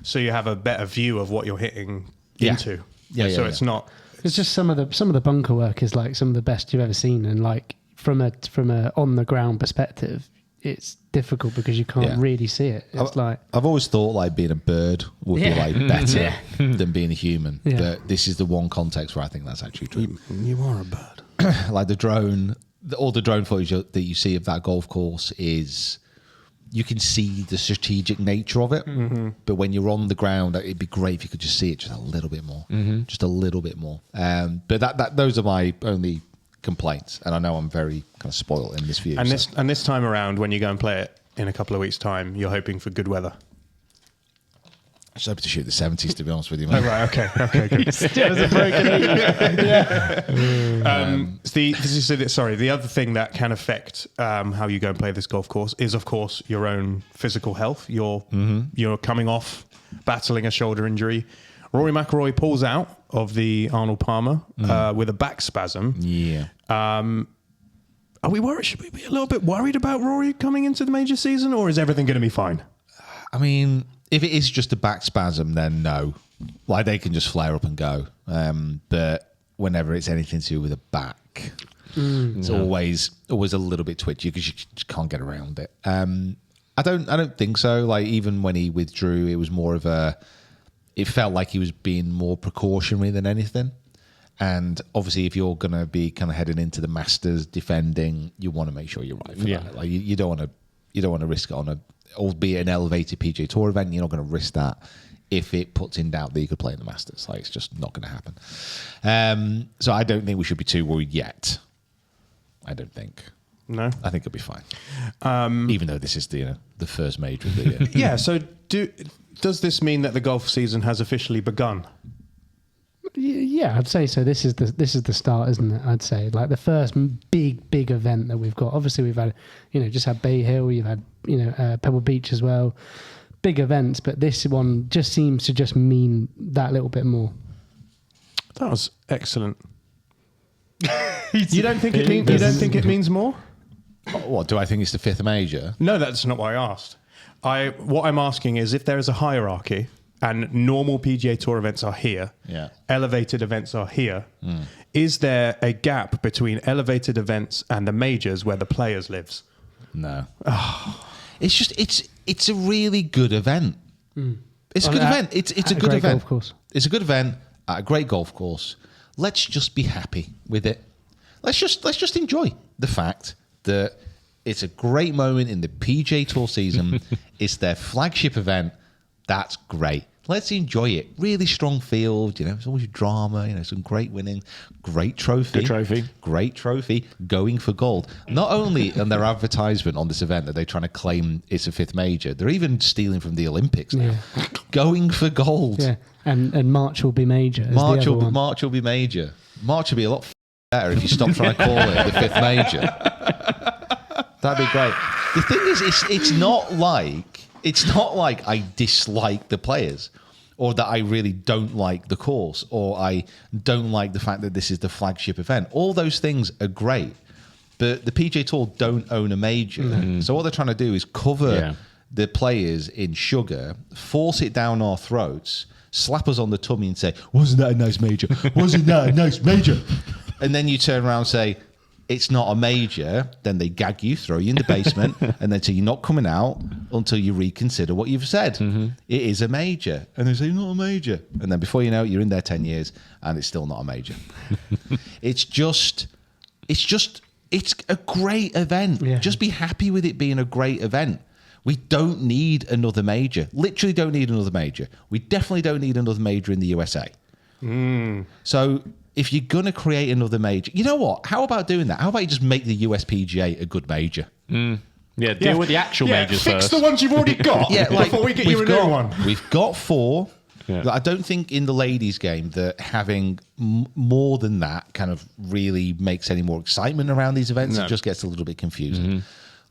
S3: So you have a better view of what you're hitting into.
S2: Yeah.
S3: So it's not...
S5: It's just some of the bunker work is like some of the best you've ever seen, and like from a on the ground perspective, it's difficult because you can't really see it. It's
S2: I've always thought like being a bird would be like better than being a human,
S5: Yeah.
S2: but this is the one context where I think that's actually true.
S3: You are a bird.
S2: Like the drone, all the drone footage that you see of that golf course is, you can see the strategic nature of it. But when you're on the ground, it'd be great if you could just see it just a little bit more, just a little bit more. But those are my only complaints. And I know I'm very kind of spoiled in this view.
S3: And
S2: so.
S3: this time around, when you go and play it in a couple of weeks' time, you're hoping for good weather.
S2: I just hope to shoot the 70s, to be honest with you,
S3: Oh,
S2: mate.
S3: right, okay, good.
S5: Still as a broken 80.
S3: The other thing that can affect how you go and play this golf course is, of course, your own physical health. You're coming off battling a shoulder injury. Rory McIlroy pulls out of the Arnold Palmer with a back spasm.
S2: Yeah.
S3: Are we worried? Should we be a little bit worried about Rory coming into the major season, or is everything going to be fine?
S2: I mean, if it is just a back spasm, then no. Like, they can just flare up and go. But whenever it's anything to do with a back, it's always a little bit twitchy because you just can't get around it. I don't think so. Like, even when he withdrew, it was more of it felt like he was being more precautionary than anything. And obviously, if you're going to be kind of heading into the Masters defending, you want to make sure you're right for that. Like, you don't want to risk it on albeit an elevated PGA Tour event. You're not going to risk that if it puts in doubt that you could play in the Masters. Like, it's just not going to happen. So I don't think we should be too worried yet. I don't think.
S3: No,
S2: I think it'll be fine. Even though this is the first major of the year.
S3: Yeah. So does this mean that the golf season has officially begun?
S5: Yeah, I'd say so. This is the start, isn't it? I'd say, like, the first big event that we've got. Obviously, we've had just had Bay Hill. You've had Pebble Beach as well. Big events, but this one just seems to just mean that little bit more.
S3: That was excellent. You don't think it means more?
S2: What do I think it's the fifth major?
S3: No, that's not what I asked. What I'm asking is if there is a hierarchy and normal PGA Tour events are here, elevated events are here, is there a gap between elevated events and the majors where the players lives?
S2: No. It's just it's a really good event. It's a good event. It's a good event.
S5: Golf course.
S2: It's a good event at a great golf course. Let's just be happy with it. Let's just enjoy the fact that it's a great moment in the PGA Tour season. It's their flagship event. That's great. Let's enjoy it. Really strong field. There's always drama. Some great winning. Great trophy.
S4: Good trophy.
S2: Great trophy. Going for gold. Not only in their advertisement on this event that they're trying to claim it's a fifth major, they're even stealing from the Olympics now. Yeah. Going for gold.
S5: Yeah, and March will be major.
S2: March will be major. March will be a lot better if you stop trying to call it the fifth major. That'd be great. The thing is, it's not like I dislike the players or that I really don't like the course or I don't like the fact that this is the flagship event. All those things are great, but the PGA Tour don't own a major. Mm-hmm. So what they're trying to do is cover the players in sugar, force it down our throats, slap us on the tummy and say, wasn't that a nice major? Wasn't that a nice major? And then you turn around and say, it's not a major, then they gag you, throw you in the basement, and then say you're not coming out until you reconsider what you've said. Mm-hmm. It is a major. And they say, not a major. And then before you know it, you're in there 10 years, and it's still not a major. It's a great event. Yeah. Just be happy with it being a great event. We don't need another major. Literally don't need another major. We definitely don't need another major in the USA. So if you're going to create another major, you know what? How about doing that? How about you just make the USPGA a good major?
S4: Yeah, deal with the actual majors
S3: fix
S4: first.
S3: the ones you've already got before we get you a new one.
S2: We've got 4.
S4: Yeah.
S2: I don't think in the ladies' game that having more than that kind of really makes any more excitement around these events.
S3: No.
S2: It just gets a little bit confusing.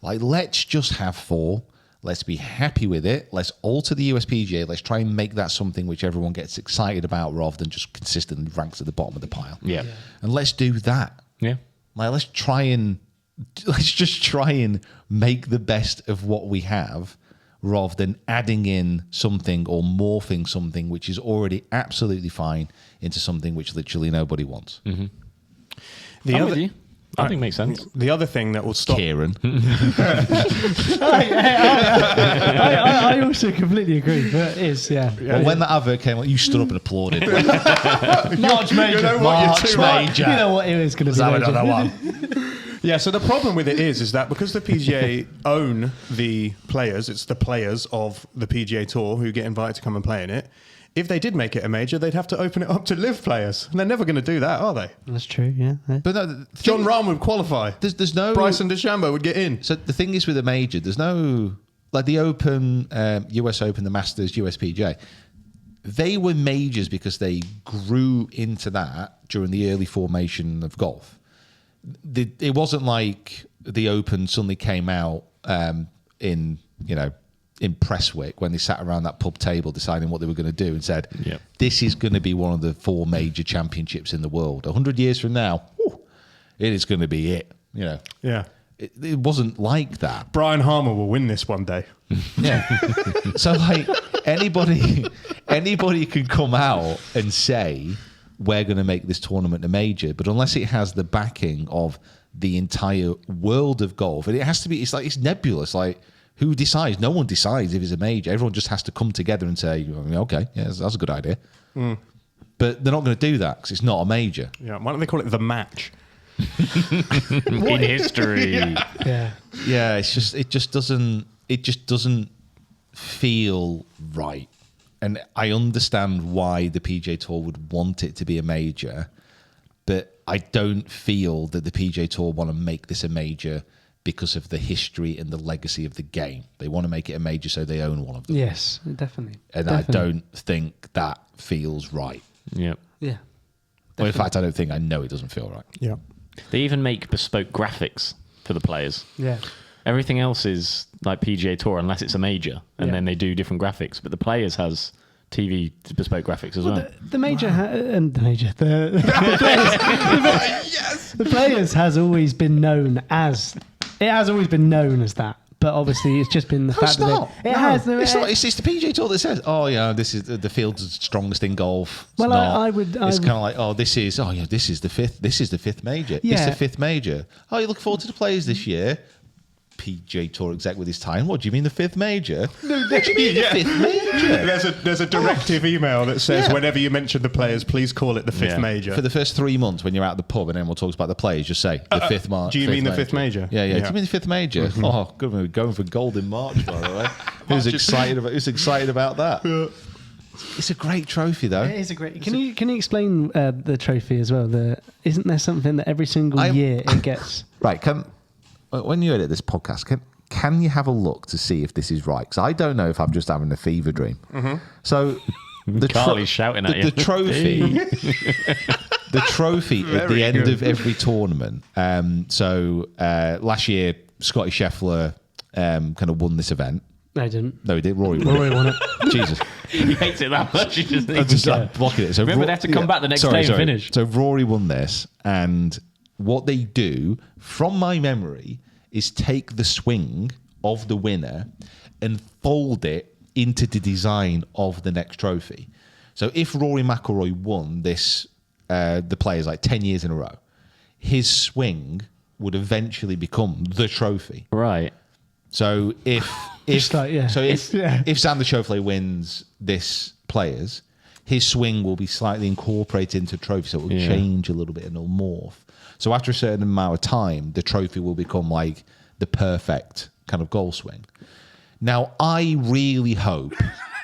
S2: Like, let's just have 4. Let's be happy with it. Let's alter the USPGA. Let's try and make that something which everyone gets excited about rather than just consistently ranks at the bottom of the pile.
S4: Yeah.
S2: And let's do that.
S4: Yeah.
S2: Like, let's just try and make the best of what we have rather than adding in something or morphing something which is already absolutely fine into something which literally nobody wants.
S4: Mm-hmm. I think it makes sense.
S3: The other thing that will stop...
S2: Kieran.
S5: I also completely agree, but it is,
S2: Well, when that advert came out, you stood up and applauded.
S5: March major.
S3: You know what,
S2: March
S3: you're too right.
S2: major.
S5: You know what it is going to be.
S2: Another one.
S3: Yeah, so the problem with it is that because the PGA own the players, it's the players of the PGA Tour who get invited to come and play in it, if they did make it a major, they'd have to open it up to live players. And they're never going to do that, are they?
S5: That's true. Yeah.
S2: But no, the
S3: John
S2: thing-
S3: Rahm would qualify.
S2: there's no
S3: Bryson DeChambeau would get in.
S2: So the thing is with a major, there's no like the Open, US Open, the Masters, USPGA. They were majors because they grew into that during the early formation of golf. It wasn't like the Open suddenly came out in Prestwick when they sat around that pub table deciding what they were going to do and said,
S4: Yep.
S2: this is going to be one of the 4 major championships in the world. 100 years from now, whew, it is going to be it.
S3: Yeah.
S2: It wasn't like that.
S3: Brian Harmer will win this one day.
S2: Yeah. So like anybody can come out and say we're going to make this tournament a major, but unless it has the backing of the entire world of golf, and it has to be, it's nebulous. Like, who decides? No one decides if it's a major. Everyone just has to come together and say, okay, yeah, that's a good idea. But they're not going to do that because it's not a major.
S3: Yeah. Why don't they call it the match?
S4: In history.
S5: Yeah.
S2: Yeah, it just doesn't feel right. And I understand why the PGA Tour would want it to be a major, but I don't feel that the PGA Tour want to make this a major because of the history and the legacy of the game. They want to make it a major so they own one of them.
S5: Yes, definitely.
S2: And
S5: Definitely.
S2: I don't think that feels right.
S4: Yep.
S5: Yeah.
S2: Well, in fact, I know it doesn't feel right.
S3: Yeah.
S4: They even make bespoke graphics for the players.
S5: Yeah.
S4: Everything else is like PGA Tour unless it's a major, and
S5: Yeah.
S4: then they do different graphics. But the players has TV bespoke graphics as well.
S5: The major and the major the players, the players has always been known as that. But obviously, it's just been the fact
S2: It's not.
S5: that it has.
S2: It's not. It's the PGA Tour that says, "Oh yeah, this is the field's strongest in golf." It's
S5: Well,
S2: not.
S5: I would-
S2: It's kind of like, "Oh, this is the fifth. This is the fifth major. It's
S5: Yeah.
S2: the fifth major. Oh, you look forward to the players this year." PGA Tour exec with his time. What do you mean the fifth major? What do you mean the fifth major?
S3: There's a directive email that says
S2: Yeah.
S3: whenever you mention the players, please call it the fifth
S4: Yeah.
S3: major.
S2: For the first 3 months when you're out at the pub and everyone talks about the players, just say the fifth major.
S3: do you mean the fifth major?
S2: Yeah.
S3: Yeah.
S2: Do you mean the fifth major? Oh, good. We're going for gold in March, by the way. Who's excited about that? It's a great trophy, though.
S5: It is a great. Can you explain the trophy as well? Isn't there something that every single year it gets?
S2: Right. When you edit this podcast, can you have a look to see if this is right? Because I don't know if I'm just having a fever dream. So
S4: Carly's shouting at you.
S2: The trophy, the trophy at the end of every tournament. So last year, Scotty Scheffler kind of won this event.
S5: No, I didn't.
S2: No, he did. Rory
S5: won it.
S2: Jesus.
S4: He hates it that much. He just
S2: I'm
S4: thinks,
S2: just blocking it. So
S4: remember, they have to come back the next day and finish.
S2: So Rory won this, and what they do, from my memory, is take the swing of the winner and fold it into the design of the next trophy. So if Rory McIlroy won this, the Players like 10 years in a row, his swing would eventually become the trophy.
S4: Right.
S2: So if
S5: Just like, yeah.
S2: if
S5: Yeah.
S2: Xander Schauffele wins this Players, his swing will be slightly incorporated into the trophy, so it will change a little bit and it'll morph. So after a certain amount of time, the trophy will become like the perfect kind of golf swing. Now, I really hope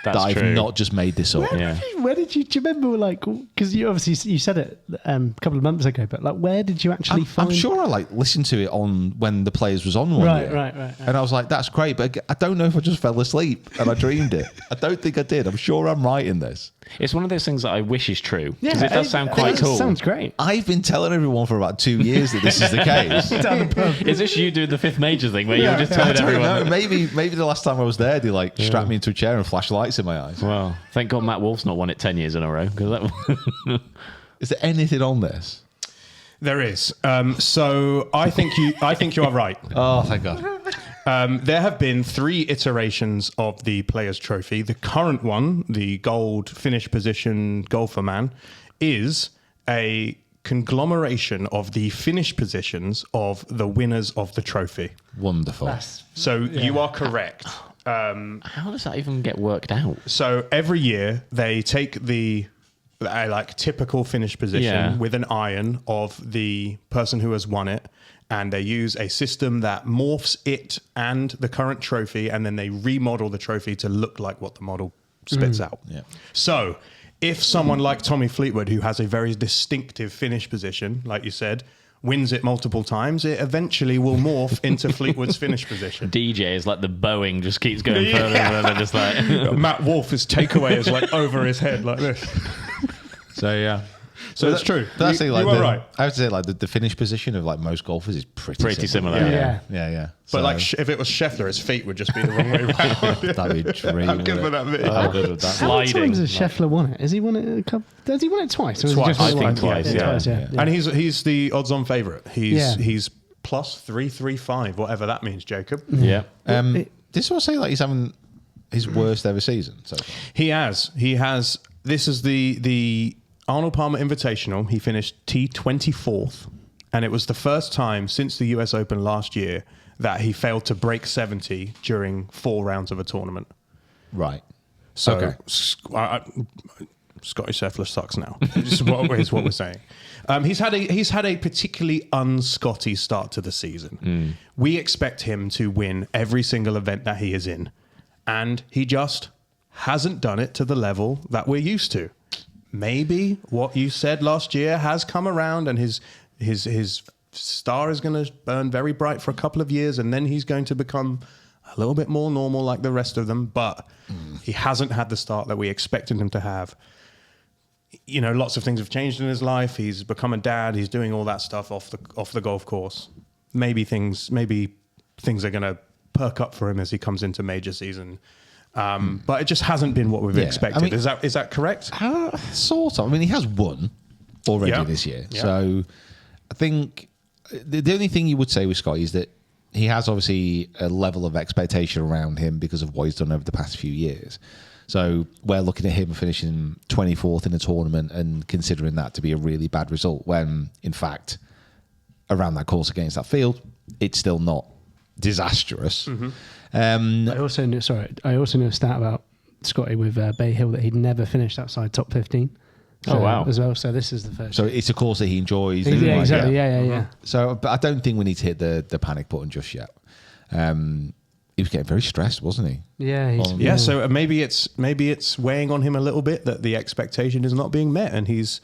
S2: that I've
S4: true.
S2: not just made this up.
S4: Yeah.
S5: Where did you? Do you remember? Like, because you obviously you said it a couple of months ago, but like, where did you actually find?
S2: I'm sure I listened to it on when the Players was on one year.
S5: Right.
S2: And I was like, that's great, but I don't know if I just fell asleep and I dreamed it. I don't think I did. I'm sure I'm right in this.
S4: It's one of those things that I wish is true. Because
S5: Yeah,
S4: it does sound quite cool.
S5: Sounds great.
S2: I've been telling everyone for about 2 years that this is the case.
S4: Is this you doing the fifth major thing where you were just
S2: I
S4: telling
S2: don't
S4: everyone?
S2: know. Maybe the last time I was there, they strapped me into a chair and flashed lights in my eyes.
S4: Well, thank God Matt Wolf's not won it 10 years in a row. That
S2: Is there anything on this?
S3: There is. So I think you are right.
S2: Oh, thank God.
S3: There have been 3 iterations of the Players' Trophy. The current one, the gold finish position golfer man, is a conglomeration of the finish positions of the winners of the trophy.
S2: Wonderful.
S3: So you are correct.
S4: How does that even get worked out?
S3: So every year they take the typical finish position with an iron of the person who has won it, and they use a system that morphs it and the current trophy, and then they remodel the trophy to look like what the model spits out.
S2: Yeah.
S3: So if someone like Tommy Fleetwood, who has a very distinctive finish position, like you said, wins it multiple times, it eventually will morph into Fleetwood's finish position.
S4: DJ is like the Boeing, just keeps going further and further, just like
S3: Matt Wolf's takeaway is like over his head like this.
S2: So yeah.
S3: So it's true.
S2: But actually, like
S3: you are right.
S2: I would say like the finish position of like most golfers is pretty
S4: similar.
S5: Yeah.
S2: Yeah.
S3: But
S2: So,
S3: like if it was Scheffler, his feet would just be the wrong way around.
S2: that'd be dream.
S3: I'm good for that video.
S2: How good would that
S5: How many
S4: Sliding,
S5: times has Scheffler won it? Has he won it a couple? Has he won it twice? Or has he
S3: Twice.
S5: just won it
S3: I think
S5: once?
S4: twice, yeah.
S5: Twice, yeah.
S3: And he's the odds-on favourite.
S5: Yeah.
S3: He's plus 335, whatever that means, Jacob.
S4: yeah.
S2: Did someone say like he's having his worst ever season so far?
S3: He has. This is the Arnold Palmer Invitational. He finished T24th, and it was the first time since the US Open last year that he failed to break 70 during 4 rounds of a tournament.
S2: Right.
S3: So
S2: Okay.
S3: Scotty Scheffler sucks now. Is what we're saying. He's had a particularly un-Scotty start to the season. We expect him to win every single event that he is in, and he just hasn't done it to the level that we're used to. Maybe what you said last year has come around, and his star is going to burn very bright for a couple of years, and then he's going to become a little bit more normal like the rest of them. But he hasn't had the start that we expected him to have. You know, lots of things have changed in his life. He's become a dad. He's doing all that stuff off the golf course. Maybe things are going to perk up for him as he comes into major season. But it just hasn't been what we've expected.
S2: I mean,
S3: Is that correct?
S2: Sort of. I mean, he has won already
S3: Yeah.
S2: this year.
S3: Yeah.
S2: So I think the only thing you would say with Scotty is that he has obviously a level of expectation around him because of what he's done over the past few years. So we're looking at him finishing 24th in a tournament and considering that to be a really bad result when, in fact, around that course against that field, it's still not disastrous.
S5: I also knew a stat about Scotty with Bay Hill that he'd never finished outside top 15.
S4: Oh, wow.
S5: As well. So this is the first.
S2: So it's a course that he enjoys.
S5: Yeah,
S2: Like,
S5: exactly. Yeah.
S2: So, but I don't think we need to hit the panic button just yet. He was getting very stressed, wasn't he?
S5: Yeah.
S3: Yeah. So maybe it's weighing on him a little bit that the expectation is not being met, and he's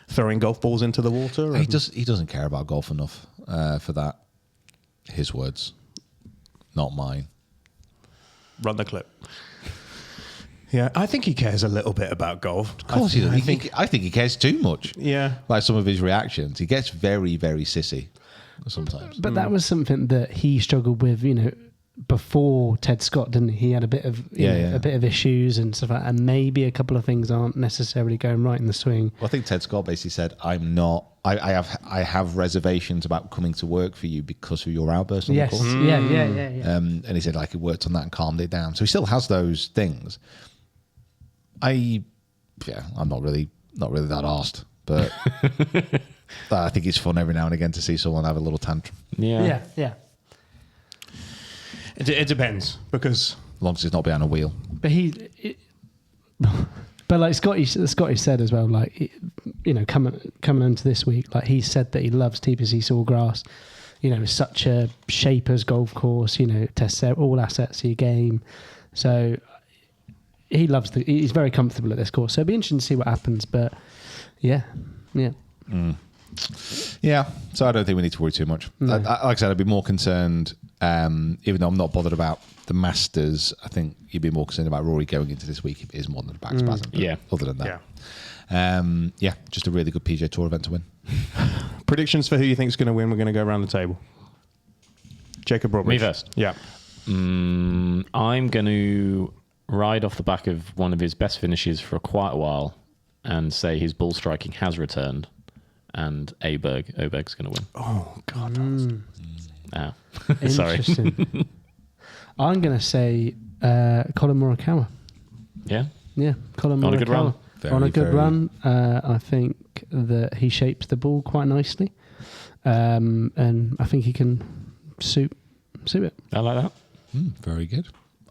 S3: throwing golf balls into the water.
S2: He doesn't care about golf enough for that. His words, not mine.
S3: Run the clip. Yeah, I think he cares a little bit about golf.
S2: Of course he does. I think he cares too much.
S3: Yeah.
S2: Like some of his reactions, he gets very, very sissy sometimes.
S5: But that was something that he struggled with, before Ted Scott, didn't he? He had a bit of a bit of issues and stuff like that, and maybe a couple of things aren't necessarily going right in the swing.
S2: Well, I think Ted Scott basically said, "I'm not. I have reservations about coming to work for you because of your outburst on
S5: Yes.
S2: the course."
S5: Yeah.
S2: And he said, like, he worked on that and calmed it down. So he still has those things. I'm not really that arsed, but I think it's fun every now and again to see someone have a little tantrum.
S4: Yeah.
S3: It depends because
S2: As long as it's not behind a wheel.
S5: But but like Scotty said as well, like, coming into this week, like he said that he loves TPC Sawgrass. It's such a shapers golf course. Tests all assets of your game. So he loves he's very comfortable at this course. So it'll be interesting to see what happens. But yeah.
S2: Yeah, so I don't think we need to worry too much.
S5: No.
S2: Like I said, I'd be more concerned, even though I'm not bothered about the Masters, I think you'd be more concerned about Rory going into this week if it is more than a back spasm. But
S4: Yeah.
S2: Other than that, just a really good PGA Tour event to win.
S3: predictions for who you think is going to win. We're going to go around the table. Jacob Broadbridge.
S4: Me first.
S3: Yeah.
S4: I'm going to ride off the back of one of his best finishes for quite a while and say his ball striking has returned, and Oberg's going to win.
S3: Oh, God.
S4: Sorry.
S5: Interesting. I'm going to say Colin Morikawa.
S4: Yeah?
S5: Yeah, Colin Morikawa.
S4: On a good run.
S5: On a good
S2: Very-
S5: run. I think that he shapes the ball quite nicely. And I think he can suit it.
S4: I like that.
S2: Very good.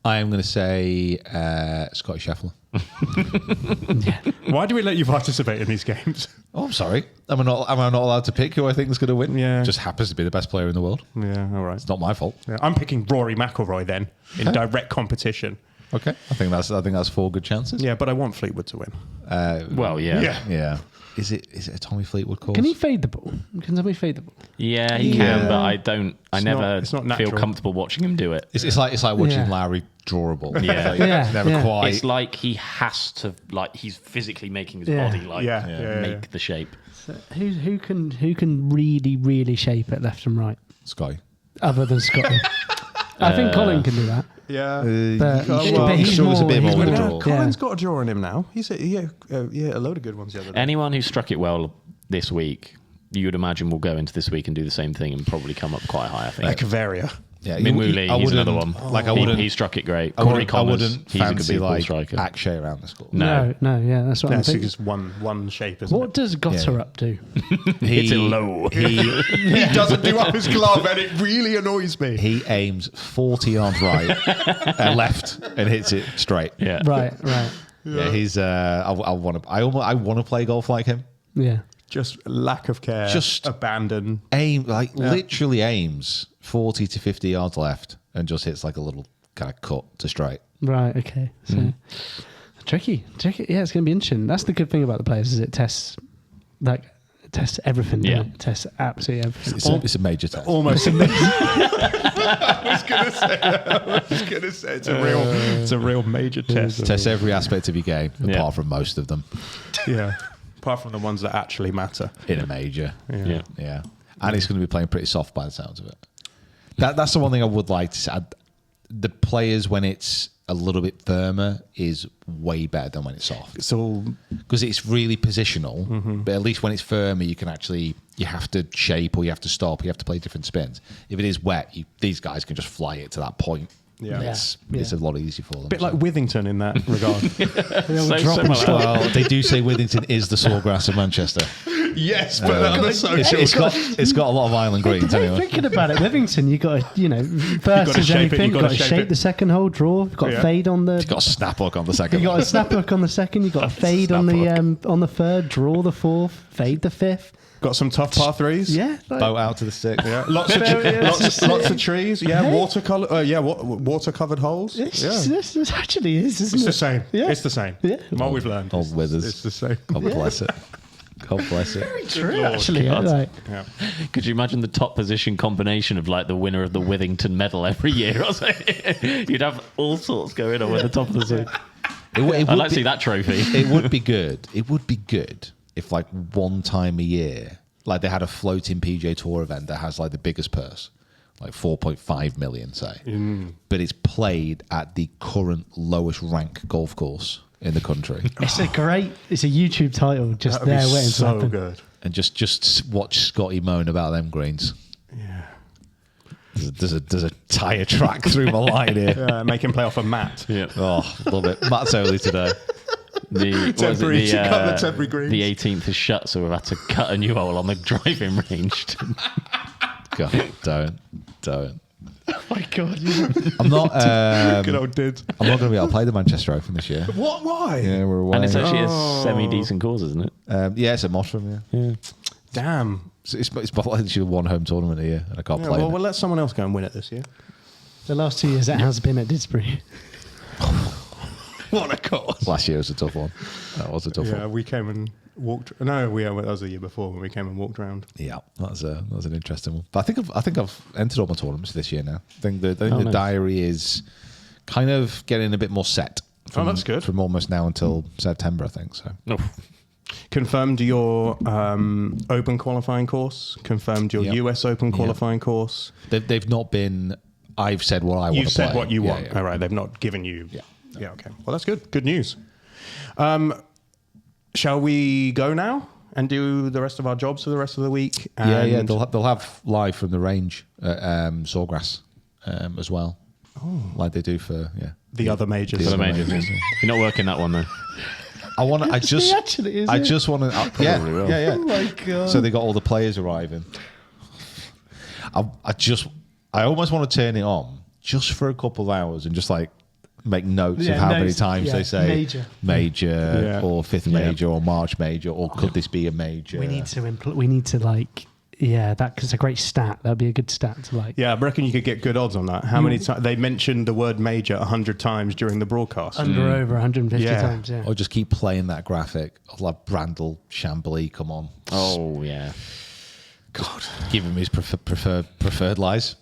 S2: I am going to say Scotty Scheffler.
S3: Why do we let you participate in these games?
S2: Oh, I'm sorry. Am I not allowed to pick who I think is going to win?
S3: Yeah.
S2: Just happens to be the best player in the world.
S3: Yeah, all right.
S2: It's not my fault.
S3: Yeah, I'm picking Rory McIlroy then in direct competition.
S2: Okay, I think that's 4 good chances.
S3: Yeah, but I want Fleetwood to win.
S4: Well, yeah.
S2: Yeah. Is it a Tommy Fleetwood course?
S5: Can he fade the ball? Can somebody fade the ball?
S4: Yeah, he can, but I never
S3: it's not
S4: feel
S3: natural.
S4: comfortable watching him do it.
S2: It's like watching
S5: Yeah.
S2: Lowry draw a ball.
S4: Yeah.
S2: It's like,
S5: Yeah,
S2: never
S5: yeah.
S2: quite.
S4: It's like he has to, like, he's physically making his
S5: Yeah.
S4: body, like,
S3: Yeah.
S4: make the shape.
S5: So who can really, really shape it left and right,
S2: Scotty.
S5: other than Scotty? I think Colin can do that.
S3: Yeah.
S5: But,
S2: well,
S5: he's
S2: struggles a bit
S5: he's
S2: more with the
S5: more-
S2: draw.
S3: Colin's got a draw in him now. He's a load of good ones the other day.
S4: Anyone who struck it well this week, you would imagine will go into this week and do the same thing and probably come up quite high, I think.
S3: Cavaria.
S2: Yeah,
S4: Minwoo Lee,
S2: I
S4: he's
S2: wouldn't-
S4: another one.
S2: Like I
S4: He-
S2: wouldn't.
S4: He struck it great.
S2: I
S4: Corey
S2: wouldn't,
S4: Connors,
S2: he's
S4: he's a
S2: fancy
S4: good ball
S2: like
S4: striker.
S2: Akshay around the score.
S4: No.
S5: No, yeah, that's what I'm
S3: That's
S5: thinking.
S3: just one shape, isn't
S5: What does Gotterup do?
S4: Hits it low.
S3: He doesn't do up his glove, and it really annoys me.
S2: He aims 40 yards right and left and hits it straight.
S4: Yeah.
S5: Right.
S2: Yeah, he's. I want to play golf like him.
S5: Yeah.
S3: Just lack of care.
S2: Just
S3: abandon.
S2: Literally aims 40 to 50 yards left and just hits like a little kind of cut to straight.
S5: Right. Okay. So tricky. Yeah, it's going to be interesting. That's the good thing about the players is it tests everything.
S4: Yeah.
S5: Doesn't it? It tests absolutely everything.
S2: It's a major test.
S3: Almost. I was gonna say it's a real major test.
S2: Test every aspect of your game,
S4: Yeah.
S2: apart from most of them,
S3: Yeah. Apart from the ones that actually matter.
S2: in a major.
S4: Yeah.
S2: Yeah. And he's going to be playing pretty soft by the sounds of it. That's the one thing I would like to say. The players, when it's a little bit firmer, is way better than when it's soft.
S3: It's all
S2: Because it's really positional, but at least when it's firmer, you have to shape or you have to stop, you have to play different spins. If it is wet, these guys can just fly it to that point.
S3: Yeah.
S2: It's
S5: Yeah.
S2: a lot easier for them.
S3: a bit like Withington in that regard.
S4: So
S5: drop and
S4: similar.
S2: Well, they do say Withington is the Sawgrass of Manchester.
S3: Yes, but
S2: It's got a lot of island greens anyway.
S5: Thinking about it, Livingston, you got to, first
S3: gotta
S5: is
S3: shape it,
S5: anything.
S3: you
S5: You
S3: gotta
S5: got to
S3: shape
S5: shape
S3: it.
S5: the second hole, draw. You've got
S3: Yeah.
S5: fade on the.
S2: You've got a snap hook on the second.
S5: You got a snap hook on the second. You got a fade on the third. Draw the fourth. Fade the fifth.
S3: got some tough par threes.
S5: Yeah. Like,
S2: boat out to the six.
S3: Yeah. Lots of trees. Yeah. Water covered holes.
S5: This actually is, isn't
S3: It's
S5: it?
S3: the same.
S5: Yeah.
S3: It's the same.
S5: Yeah.
S3: What we've learned.
S2: Old withers.
S3: It's the same.
S2: God bless it. God bless it.
S5: True,
S3: Lord
S5: actually.
S4: God.
S5: Like,
S3: Yeah.
S4: Could you imagine the top position combination of like the winner of the Withington medal every year or something? You'd have all sorts going on with the top of the scene. I'd like to see that trophy.
S2: It would be good. It would be good if, like, one time a year, like they had a floating PGA Tour event that has like the biggest purse, like 4.5 million, say, but it's played at the current lowest rank golf course in the country,
S5: it's a YouTube title just
S3: That would
S5: there
S3: be
S5: waiting to
S3: so
S5: happen.
S3: good.
S2: and just watch Scotty moan about them greens.
S3: Yeah.
S2: There's a tire track through my line here.
S3: Make him play off a mat.
S4: Yeah.
S2: Oh, love it. Matt's early today.
S3: Temporary- to cut the temporary greens.
S4: The 18th is shut, so we've had to cut a new hole on the driving range.
S2: God, don't.
S5: Oh my God.
S2: I'm not.
S3: Good old did.
S2: I'm not going to be able to play the Manchester Open this year.
S3: What? Why?
S2: Yeah, we're away.
S4: And it's actually a semi-decent course, isn't it?
S2: Yeah, it's at Mottram. Yeah.
S3: Damn.
S2: It's literally one home tournament a year, and I can't
S3: Yeah,
S2: play.
S3: well,
S2: in it.
S3: we'll let someone else go and win it this year.
S5: The last 2 years it has been at Didsbury.
S3: What a course.
S2: Last year was a tough one. That was a tough
S3: Yeah,
S2: one.
S3: we came and walked. No, that was the year before when we came and walked around.
S2: Yeah, that was an interesting one. But I think I've entered all my tournaments this year now. I think the
S4: nice.
S2: diary is kind of getting a bit more set.
S3: That's good.
S2: From almost now until September, I think. So
S4: No.
S3: Confirmed your Open qualifying course. Confirmed your
S2: Yep.
S3: US Open qualifying course.
S2: they've not been. I've said what I want to play.
S3: You've said what you
S2: Yeah,
S3: want.
S2: yeah.
S3: All right, they've not given you.
S2: Yeah.
S3: Yeah. Okay. Well, that's good. Good news. Shall we go now and do the rest of our jobs for the rest of the week?
S2: Yeah, yeah.
S3: And-
S2: They'll have live from the range at Sawgrass as well, like they do for
S3: the other majors.
S2: The
S4: For the
S2: other
S4: majors.
S2: majors.
S4: You're not working that one, though.
S2: I want. I just.
S5: He actually is.
S2: I
S5: it?
S2: just want to. Yeah,
S4: probably will.
S2: yeah.
S5: Oh my God.
S2: So they got all the players arriving. I almost want to turn it on just for a couple of hours and just like make notes
S5: Yeah,
S2: of how many
S5: notes.
S2: times
S5: Yeah,
S2: they say
S5: major.
S3: Yeah.
S2: or fifth major or March major or could this be a major?
S5: We need to like Yeah, that's a great stat. That'd be a good stat to like.
S3: Yeah, I reckon you could get good odds on that. How many times they mentioned the word major 100 times during the broadcast?
S5: Over 150
S3: Yeah.
S5: times. Yeah.
S2: Or just keep playing that graphic of like Brandel, Chambly, come on.
S4: Oh, yeah.
S2: God. Give him his prepared lines.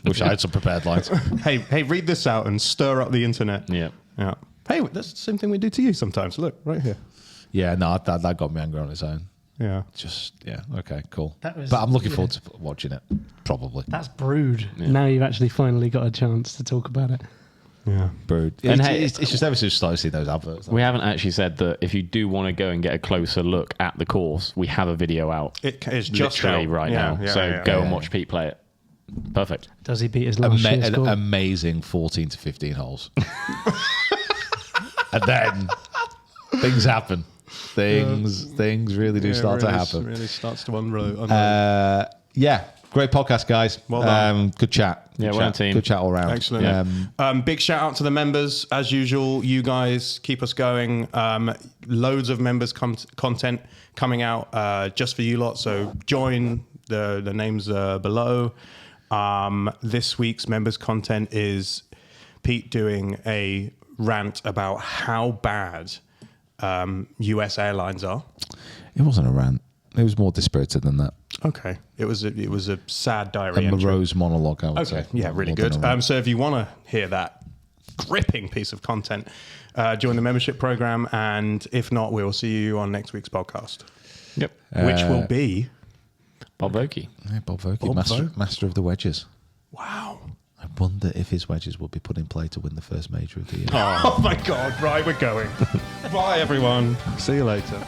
S2: Wish I had some prepared lines.
S3: Hey, read this out and stir up the internet.
S4: Yeah.
S3: Yeah. Hey, that's the same thing we do to you sometimes. Look, right here.
S2: Yeah, no, that got me angry on its own.
S3: Yeah.
S2: Okay, cool.
S5: That was-
S2: but I'm looking forward to watching it, probably.
S5: That's brewed. Now you've actually finally got a chance to talk about it.
S3: Yeah.
S2: Brood.
S4: And
S2: It's just ever since I started seeing those adverts.
S4: We haven't actually said that if you do want to go and get a closer look at the course, we have a video out.
S3: It is just
S4: literally
S3: out.
S4: right
S3: Yeah,
S4: now.
S3: yeah,
S4: So
S3: yeah,
S4: go
S3: yeah.
S4: and watch Pete play it. Perfect.
S5: Does he beat his last year's
S2: An
S5: score?
S2: amazing 14 to 15 holes. And then things happen. Things really do start to happen.
S3: Really starts to unroll.
S2: Yeah, great podcast, guys.
S3: Well done.
S2: Good chat.
S4: Yeah,
S2: Good
S4: well
S2: chat.
S4: team.
S2: Good chat all around.
S3: Excellent. Big shout out to the members. As usual, you guys keep us going. Loads of members content coming out just for you lot. So join. The names below. This week's members content is Pete doing a rant about how bad US airlines are.
S2: It wasn't a rant. It was more dispirited than that.
S3: Okay, it was a sad diary
S2: A
S3: entry.
S2: morose monologue, I would say.
S3: Okay, yeah, really
S2: More than
S3: good.
S2: a rant.
S3: So if you want to hear that gripping piece of content, join the membership program, and if not, we will see you on next week's podcast,
S4: Yep.
S3: which will be
S4: Bob Vokey.
S2: Yeah, Bob Vokey,
S3: Bob Vokey.
S2: master of the wedges.
S3: wow.
S2: I wonder if his wedges will be put in play to win the first major of the year.
S3: Oh my God! Right, we're going. Bye, everyone. See you later.